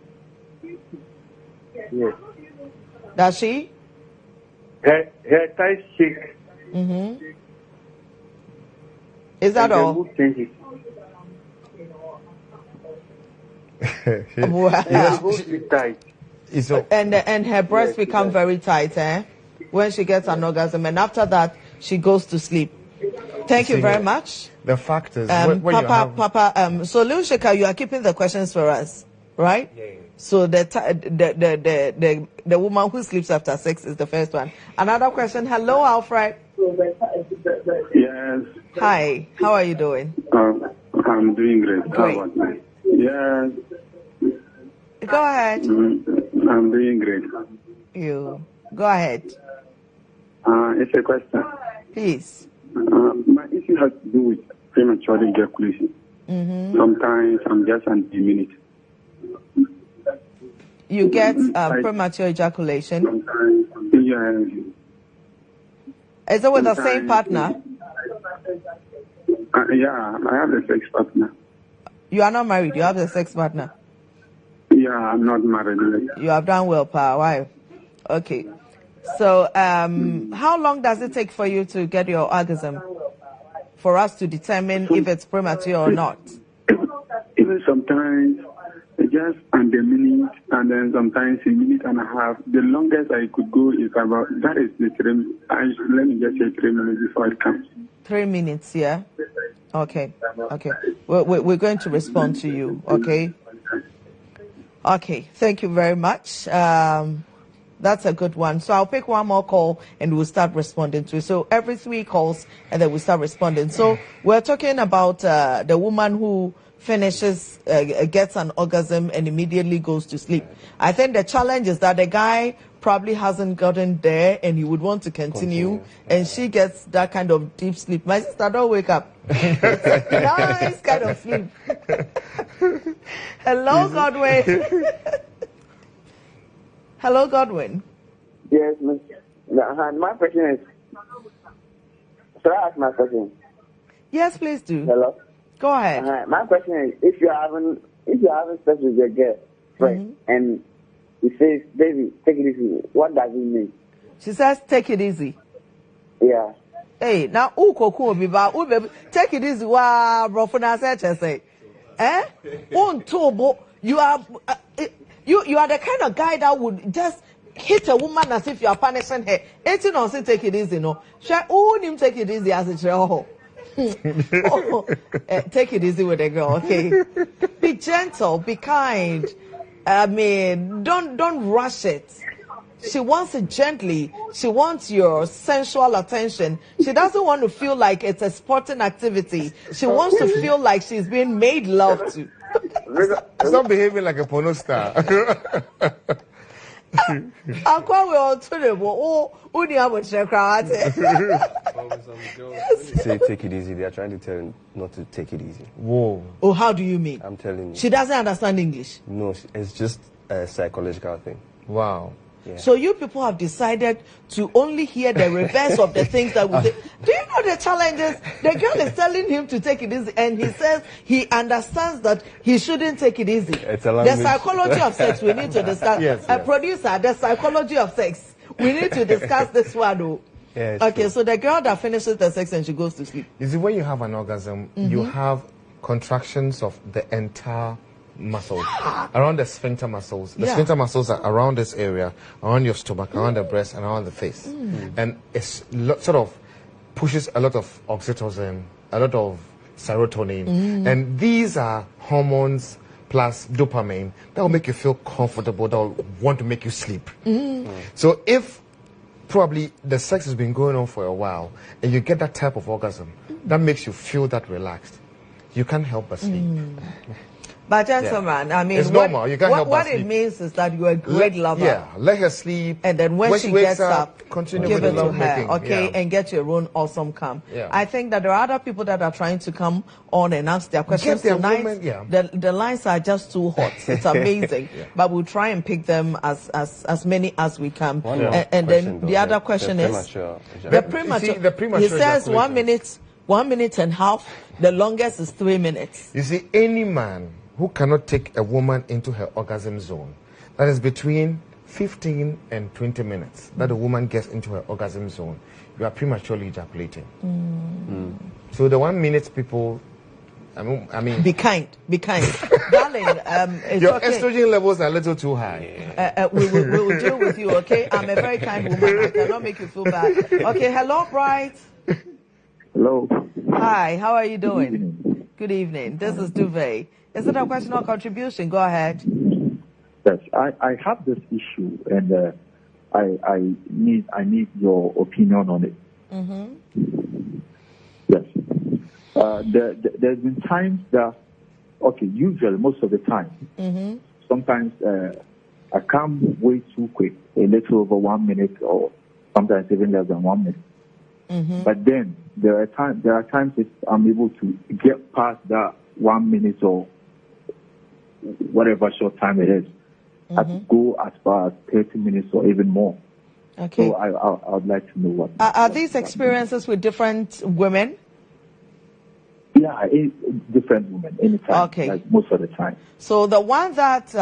Yes. Does she? Her thighs shake. Is that all? The mood changes. And her breasts become very tight, when she gets an orgasm, and after that she goes to sleep. Thank you very much. The fact is, Papa, so Lil Sheka, you are keeping the questions for us, right? Yeah. So the woman who sleeps after sex is the first one. Another question. Hello, Alfred. Yes. Hi. How are you doing? I'm doing great. Great. How about me? Yes. Go ahead. I'm doing great. You go ahead. It's a question. Please. My issue has to do with premature ejaculation. Sometimes I'm just an minute. You get premature ejaculation. Sometimes, yeah. Is it with the same partner? Yeah, I have a sex partner. You are not married. You have a sex partner. Yeah, Yeah, I'm not married. You have done well, Pa. Why? Okay. So, how long does it take for you to get your orgasm? For us to determine if it's premature or not? Even sometimes just under a minute, and then sometimes a minute and a half. The longest I could go is about, that is the 3, let me just say 3 minutes before it comes. 3 minutes, yeah? Okay, okay. We're going to respond to you, okay? Okay, thank you very much. That's a good one. So I'll pick one more call and we'll start responding to it. So every 3 calls and then we'll start responding. So we're talking about the woman who finishes, gets an orgasm and immediately goes to sleep. I think the challenge is that the guy probably hasn't gotten there and he would want to continue. And she gets that kind of deep sleep. My sister, don't wake up. It's a nice kind of sleep. Hello, Godwin. Hello, Godwin. Yes, miss. My question is, should I ask my question? Yes, please do. Hello? Go ahead. My question is, if you're having sex with your girl friend and he says, baby, take it easy, what does it mean? She says, take it easy. Yeah. Hey, now take it easy. Wow, bro, for now, say, eh? You are you are the kind of guy that would just hit a woman as if you are punishing her. 18 on say take it easy, no. Him take it easy as a child. Take it easy with a girl, okay? Be gentle, be kind. I mean, don't rush it. She wants it gently. She wants your sensual attention. She doesn't want to feel like it's a sporting activity. She wants to feel like she's being made love to. Stop behaving like a porno star. Say take it easy. They are trying to tell you not to take it easy. Whoa. Oh, how do you mean? I'm telling you. She doesn't understand English. No, it's just a psychological thing. Wow. Yeah. So you people have decided to only hear the reverse of the things that we say. Do you know the challenges? The girl is telling him to take it easy, and he says he understands that he shouldn't take it easy. The psychology of sex we need to discuss. Yes. Producer, the psychology of sex. We need to discuss this one. Though. Yeah, okay, true. So the girl that finishes the sex and she goes to sleep. You see, when you have an orgasm, you have contractions of the entire muscles around the sphincter muscles. The sphincter muscles are around this area, around your stomach, around the breast, and around the face. And it's sort of pushes a lot of oxytocin, a lot of serotonin, and these are hormones plus dopamine that will make you feel comfortable, that will want to make you sleep. So if probably the sex has been going on for a while and you get that type of orgasm that makes you feel that relaxed, you can't help but sleep. But gentlemen, I mean, it's normal. You can't help but what sleep. It means is that you're a great lover. Yeah, let her sleep. And then when she gets up, continue give with it the to love her, making. okay, and get your own awesome come. Yeah. I think that there are other people that are trying to come on and ask their questions tonight. The lines are just too hot. It's amazing, but we'll try and pick them as many as we can. And then the other question is the premature. He says 1 minute, 1 minute and a half. The longest is 3 minutes. You see, any man who cannot take a woman into her orgasm zone, that is between 15 and 20 minutes, that a woman gets into her orgasm zone, you are prematurely ejaculating. So the 1 minute people, I mean, be kind, darling. Your estrogen levels are a little too high. We will deal with you, okay? I'm a very kind woman. I cannot make you feel bad. Okay, hello, Bright. Hello. Hi, how are you doing? Good evening. This is Duvet. Is it a question or contribution? Go ahead. Yes, I have this issue, and I need your opinion on it. Yes. There's been times that, okay, usually most of the time, sometimes I come way too quick, a little over 1 minute, or sometimes even less than 1 minute. But then there are times that I'm able to get past that 1 minute or whatever short time it is. I could go as far as 30 minutes or even more. Okay. So I would like to know what. Are these experiences with different women? Yeah, different women, anytime. Okay. Like most of the time. So the one that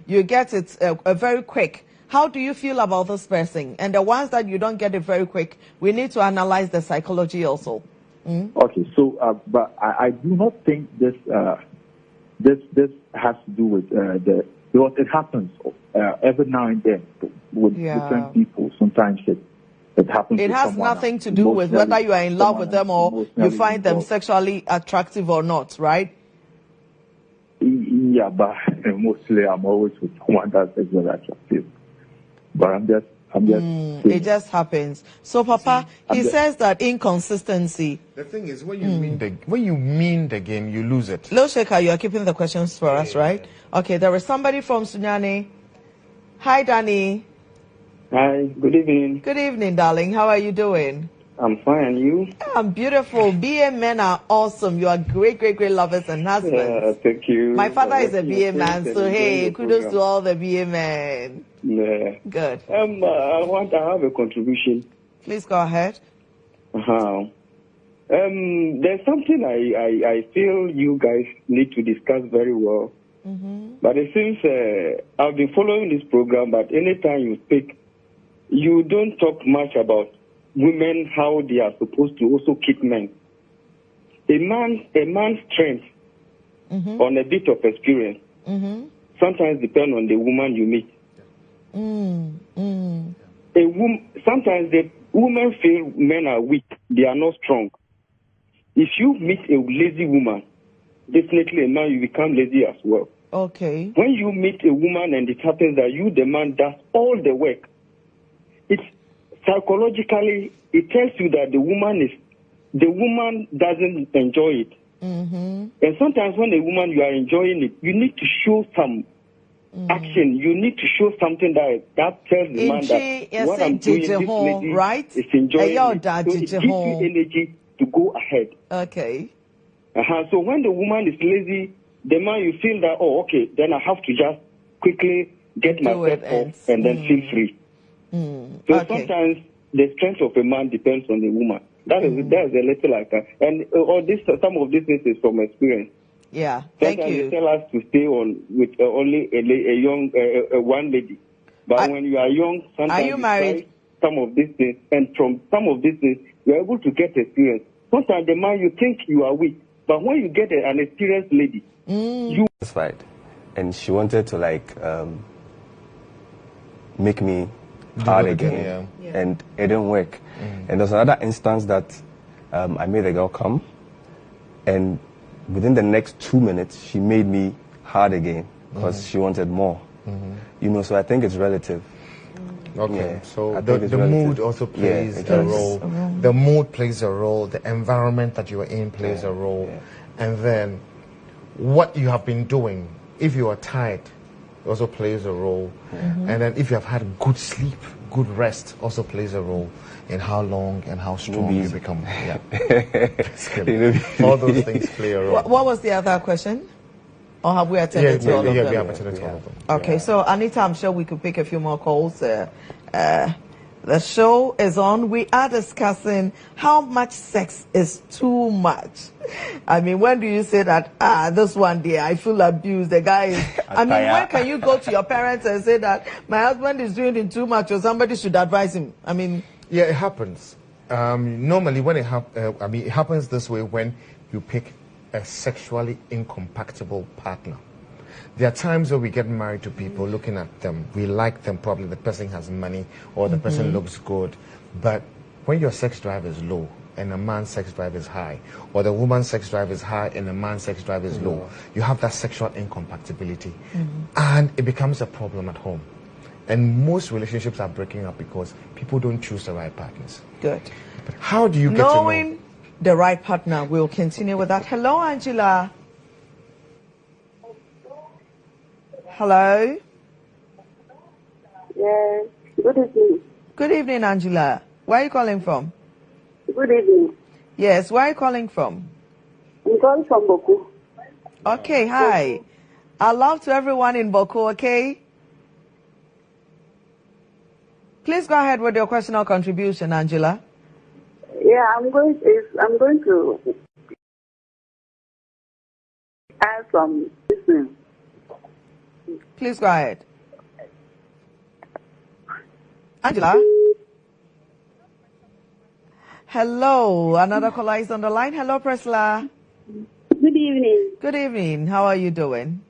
you get it very quick, how do you feel about this person? And the ones that you don't get it very quick, we need to analyze the psychology also. Okay, so but I do not think this has to do with because it happens every now and then with different people. Sometimes it happens. It has nothing to do with whether you are in love with them or you find them sexually attractive or not, right? Yeah, but mostly I'm always with someone that's sexually attractive. But I'm just it just happens. So, Papa, he says that inconsistency. The thing is, when you mean the game, you lose it. Lo Sheka, you are keeping the questions for us, right? Okay, there is somebody from Sunyani. Hi, Danny. Hi, good evening. Good evening, darling. How are you doing? I'm fine, and you? I'm beautiful. BA men are awesome. You are great, great, great lovers and husbands. Yeah, thank you. My father is a BA man, so hey, kudos to all the BA men. Yeah. Good. I have a contribution. Please go ahead. There's something I feel you guys need to discuss very well. But it seems I've been following this program, but anytime you speak, you don't talk much about women, how they are supposed to also keep men. A man's strength on a bit of experience sometimes depend on the woman you meet. Sometimes the women feel men are weak, they are not strong. If you meet a lazy woman, definitely a man, you become lazy as well. Okay. When you meet a woman and it happens that you, the man, does all the work, it's psychologically, it tells you that the woman doesn't enjoy it. And sometimes when a woman, you are enjoying it, you need to show some action. You need to show something that tells the man that what I'm doing, this lady is enjoying it. So it gives you energy to go ahead. Okay. So when the woman is lazy, the man, you feel that, oh, okay, then I have to just quickly get myself off and then feel free. So sometimes the strength of a man depends on the woman. That is a little like that. And some of these things is from experience. Yeah, thank sometimes you. They tell us to stay on with only a young one lady. But when you are young, sometimes are you married? Some of these things, and from some of these things, you are able to get experience. Sometimes the man, you think you are weak, but when you get an experienced lady, you satisfied, and she wanted to make me hard again, and it didn't work. And there's another instance that I made the girl come, and within the next 2 minutes, she made me hard again because she wanted more. So I think it's relative. Okay, so the mood also plays a role. The mood plays a role. The environment that you are in plays a role. And then what you have been doing, if you are tired, also plays a role. And then if you have had good sleep, good rest, also plays a role in how long and how strong you become. Yeah. All those things play a role. What was the other question? Or have we attended to all of them? Yeah, we have attended to all of them. Okay, so Anita, I'm sure we could pick a few more calls. The show is on. We are discussing how much sex is too much. I mean, when do you say that, this one day I feel abused, the guy is... I mean, when can you go to your parents and say that my husband is doing it too much or somebody should advise him? I mean... Yeah, it happens. Normally when it happens this way when you pick a sexually incompatible partner. There are times where we get married to people, looking at them, we like them, probably the person has money or the person looks good, but when your sex drive is low and a man's sex drive is high, or the woman's sex drive is high and the man's sex drive is low, you have that sexual incompatibility, and it becomes a problem at home. And most relationships are breaking up because people don't choose the right partners. Good. But how do you get to know? Knowing the right partner, we'll continue with that. Hello, Angela. Hello? Yes. Good evening. Good evening, Angela. Where are you calling from? Good evening. Yes, where are you calling from? I'm calling from Boku. Okay, hi. I love to everyone in Boku, okay? Please go ahead with your question or contribution, Angela. Yeah, I'm going to have some listening. Please go ahead. Angela? Hello, another caller is on the line. Hello, Priscilla. Good evening. Good evening. How are you doing?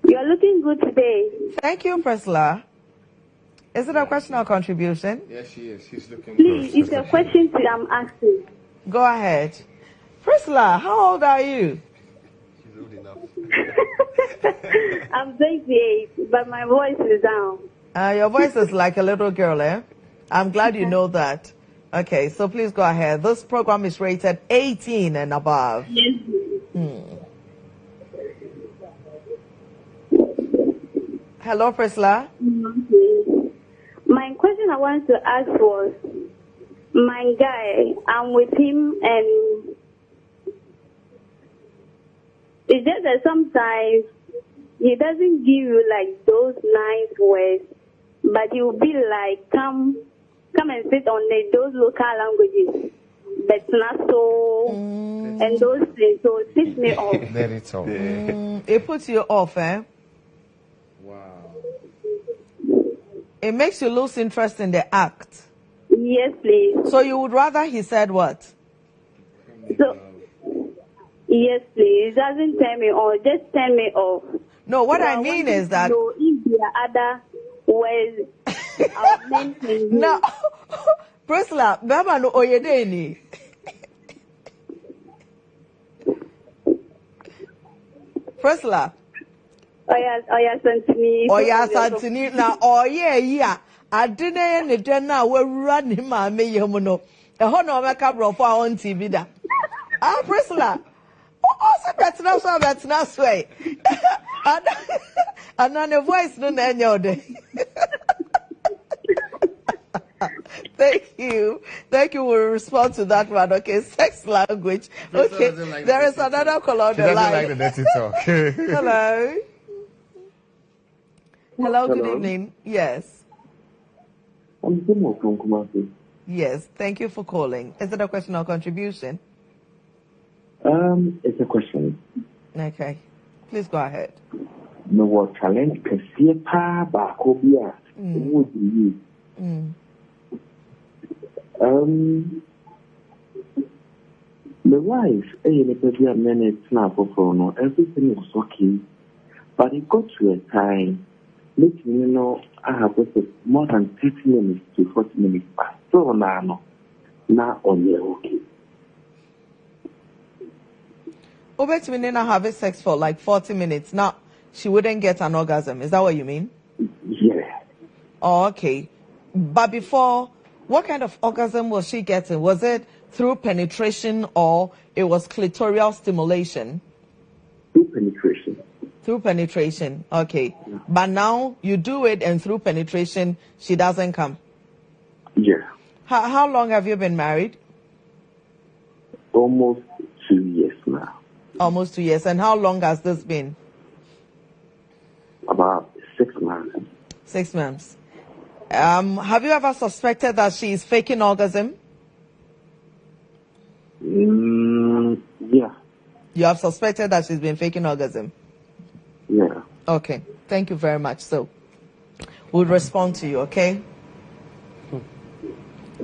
You're looking good today. Thank you, Priscilla. Is it a question or contribution? Yes, she is. She's looking Please, it's a question I'm asking. Go ahead. Priscilla, how old are you? She's old enough. I'm 28, but my voice is down. Your voice is like a little girl, eh? I'm glad you know that. Okay, so please go ahead. This program is rated 18 and above. Yes. Hello, Priscilla. My question I wanted to ask was, my guy, I'm with him, and it's just that sometimes he doesn't give you like those nice words, but he will be like, come and sit on those local languages, but not so, and those things. So it pisses me off. Very tough. It puts you off, eh? Wow. It makes you lose interest in the act. Yes, please. So you would rather he said what? So, yes, please. It doesn't turn me on. Just turn me off. No, what So I mean is that. So if there are other ways I'll mention you. No, Priscilla, Baba no oyedeni. Priscilla. Oya Santini. Oya Santini na oye ya. Adine ne dena we run him ma me yemu no. Eho na o meka brofo on TV da. Ah, Priscilla. Oh, so betina so eh. And on the voice no na enyo. Thank you. We'll respond to that one. Okay, sex language. Okay, like there is another caller on the line. Like the dirty talk. Hello. Hello. Good evening. Yes. I'm from Kumasi. Yes. Thank you for calling. Is it a question or contribution? It's a question. Okay. Please go ahead. No what challenge kasi pa ba ko bia. What do you? The wife, minutes now for no, everything was okay. But it got to a time, let me know, I have more than 30 minutes to 40 minutes past. So now on okay. Obet Minina having sex for like 40 minutes. Now, she wouldn't get an orgasm. Is that what you mean? Yeah. Oh, okay. But before, what kind of orgasm was she getting? Was it through penetration or it was clitoral stimulation? Through penetration. Through penetration. Okay. Yeah. But now you do it and through penetration, she doesn't come? Yeah. How long have you been married? Almost 2 years now. Almost 2 years. And how long has this been? About 6 months. 6 months. Have you ever suspected that she is faking orgasm? Yeah. You have suspected that she's been faking orgasm? Yeah. Okay. Thank you very much. So, we'll respond to you, okay?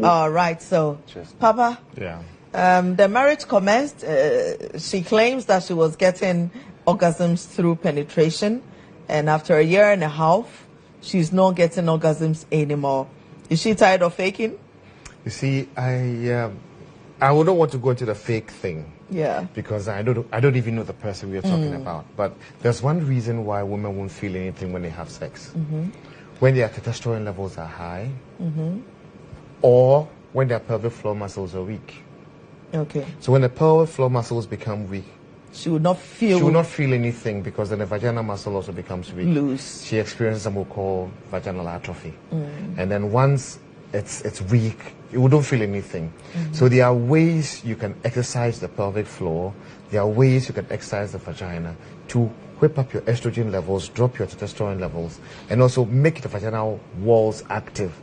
All right. So, Papa? Yeah. The marriage commenced. She claims that she was getting orgasms through penetration. And after a year and a half, she's not getting orgasms anymore. Is she tired of faking? You see, I wouldn't want to go into the fake thing. Yeah. Because I don't even know the person we are talking about. But there's one reason why women won't feel anything when they have sex. When their testosterone levels are high, or when their pelvic floor muscles are weak. Okay. So when the pelvic floor muscles become weak, she would not feel anything, because then the vaginal muscle also becomes weak. Loose. She experiences something we call vaginal atrophy. And then once it's weak, you don't feel anything. So there are ways you can exercise the pelvic floor. There are ways you can exercise the vagina to whip up your estrogen levels, drop your testosterone levels, and also make the vaginal walls active.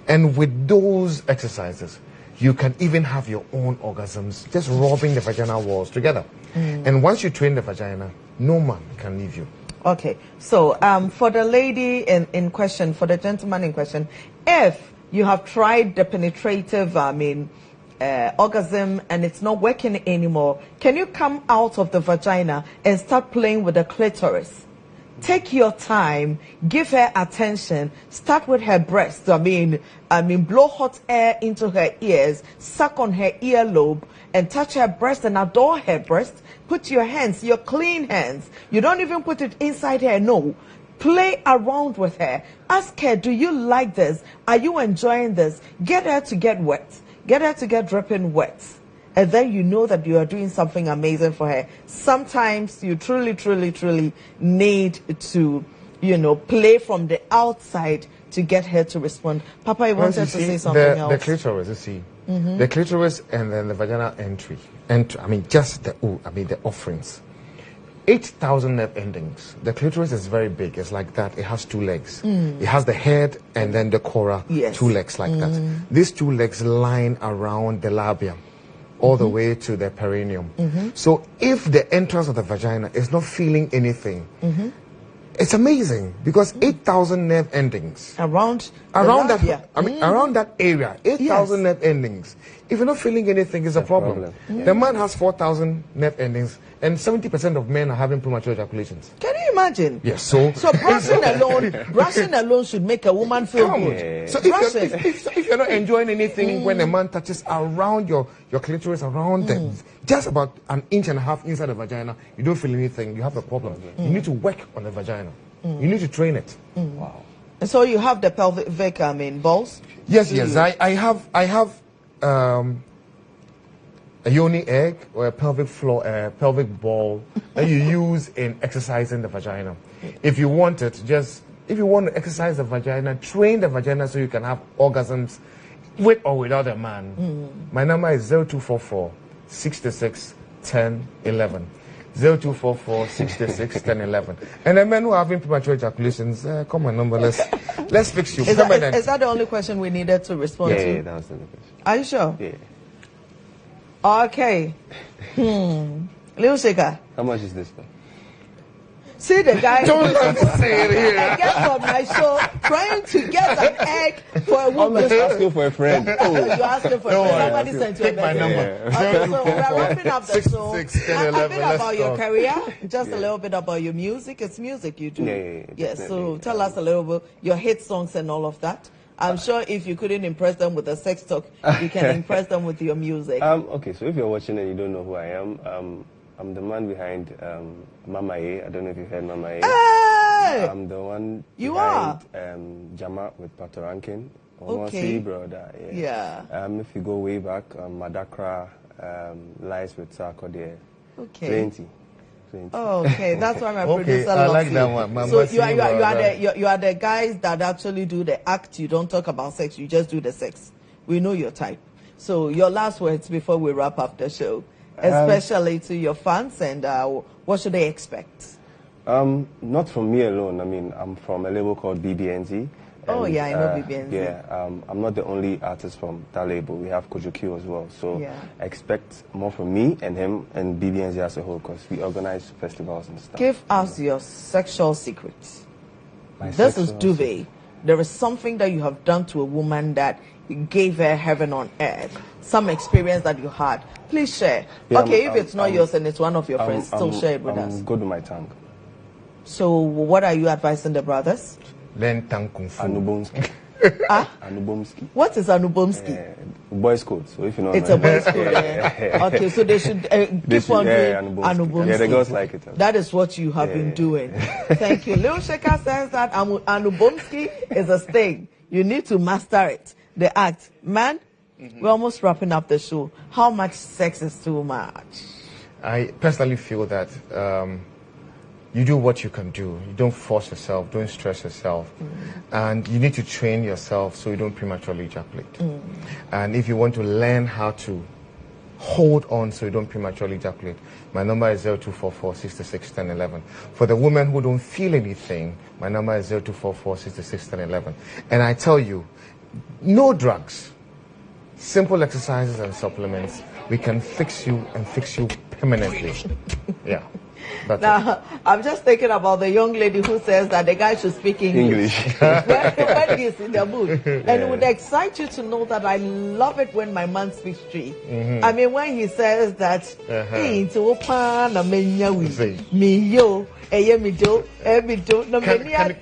And with those exercises, You can even have your own orgasms just rubbing the vaginal walls together. And once you train the vagina, no man can leave you. Okay, so for the lady in question, for the gentleman in question, if you have tried the penetrative, orgasm and it's not working anymore, can you come out of the vagina and start playing with the clitoris? Take your time, give her attention, start with her breasts. Blow hot air into her ears, suck on her earlobe, and touch her breast and adore her breast. Put your hands, your clean hands. You don't even put it inside her, no. Play around with her. Ask her, do you like this? Are you enjoying this? Get her to get wet. Get her to get dripping wet. And then you know that you are doing something amazing for her. Sometimes you truly, truly, truly need to, play from the outside to get her to respond. Papa, you wanted to say something else? The clitoris, you see. The clitoris and then the vaginal entry. And the offerings. 8,000 nerve endings. The clitoris is very big. It's like that. It has 2 legs. It has the head and then the cora. Yes. 2 legs like that. These 2 legs line around the labia, all the way to the perineum. So if the entrance of the vagina is not feeling anything, it's amazing because 8,000 nerve endings around that. Around that area, 8,000 nerve endings. If you're not feeling anything, it's a problem. The man has 4,000 nerve endings, and 70% of men are having premature ejaculations. Can you imagine? Yes. So brushing alone should make a woman feel good. So if you're not enjoying anything when a man touches around your clitoris, around just about an inch and a half inside the vagina, you don't feel anything, you have a problem. You need to work on the vagina. You need to train it. Wow. And so you have the pelvic balls? Yes. I have a yoni egg or a pelvic floor, pelvic ball that you use in exercising the vagina. If you want it, if you want to exercise the vagina, train the vagina so you can have orgasms with or without a man. My number is 0244 66 10 11. 0244 66 10 11. And the men who are having premature ejaculations, call my number. Let's fix you. Is that the only question we needed to respond to? Yeah, that was the only question. Are you sure? Yeah. Okay. Little Shaker. How much is this one? See the guy. Don't let me say it here. I get from my show trying to get an egg for a woman. I'm just asking for a friend. You're asking for a friend. Somebody sent you a my number. Okay, so we're wrapping up the show. 6, 10, 11, a bit about your career, just a little bit about your music. It's music you do. Yes, so tell us a little bit your hit songs and all of that. I'm sure if you couldn't impress them with a sex talk, you can impress them with your music. Okay, so if you're watching and you don't know who I am, I'm the man behind Mama A. I don't know if you've heard Mama A. Hey! I'm the one behind Jama with Pato Rankin. Okay. Brother. Yeah. If you go way back, Madakra, Lies with Sarko there. Okay. 20. Oh, okay, that's why my producer I loves like you. that one. So you are the guys that actually do the act. You don't talk about sex. You just do the sex. We know your type. So your last words before we wrap up the show, especially to your fans, and what should they expect? Not from me alone. I mean, I'm from a label called BBNZ. Oh yeah, I know BBNZ. Yeah, I'm not the only artist from that label. We have Kojo Q as well. So expect more from me and him and BBNZ as a whole, because we organize festivals and stuff. Give us your sexual secrets. This is Duvet. There is something that you have done to a woman that gave her heaven on earth. Some experience that you had. Please share. Yeah, okay, if it's not yours and it's one of your friends, still share it with us. Good with my tongue. So what are you advising the brothers? Learn tongue kung fu. Anubomski. Anubomski. What is Anubomski? Boys' code. So if you know, it's a boys' code. Okay, so they should keep on doing Anubomski. Yeah, the girls like it. That is what you have been doing. Thank you. Lil Shaker says that Anubomski is a thing. You need to master it. The act, man. We're almost wrapping up the show. How much sex is too much? I personally feel that you do what you can do. You don't force yourself, don't stress yourself. And you need to train yourself so you don't prematurely ejaculate. And if you want to learn how to hold on so you don't prematurely ejaculate, my number is 0244 66 10 11. For the women who don't feel anything, my number is 0244 66 10 11. And I tell you, no drugs. simple exercises and supplements, we can fix you and fix you permanently. Yeah. Now, I'm just thinking about the young lady who says that the guy should speak English. when he's in the mood. And it would excite you to know that I love it when my man speaks Tree. I mean, when he says that, hey, to open a menya me yo, me do, no menya.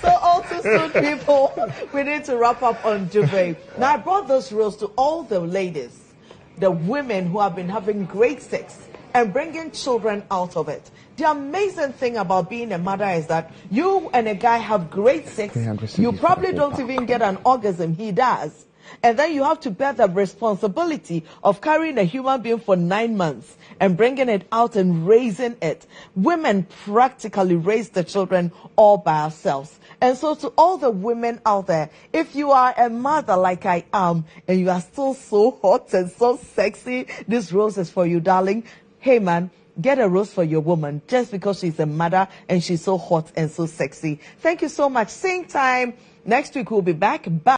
So also soon, people, we need to wrap up on duvet. Now I brought those rules to all the ladies, the women who have been having great sex and bringing children out of it. The amazing thing about being a mother is that you and a guy have great sex. You probably don't even get an orgasm. He does. And then you have to bear the responsibility of carrying a human being for 9 months and bringing it out and raising it. Women practically raise the children all by ourselves. And so to all the women out there, if you are a mother like I am, and you are still so hot and so sexy, this rose is for you, darling. Hey, man, get a rose for your woman just because she's a mother and she's so hot and so sexy. Thank you so much. Same time. Next week, we'll be back. Bye.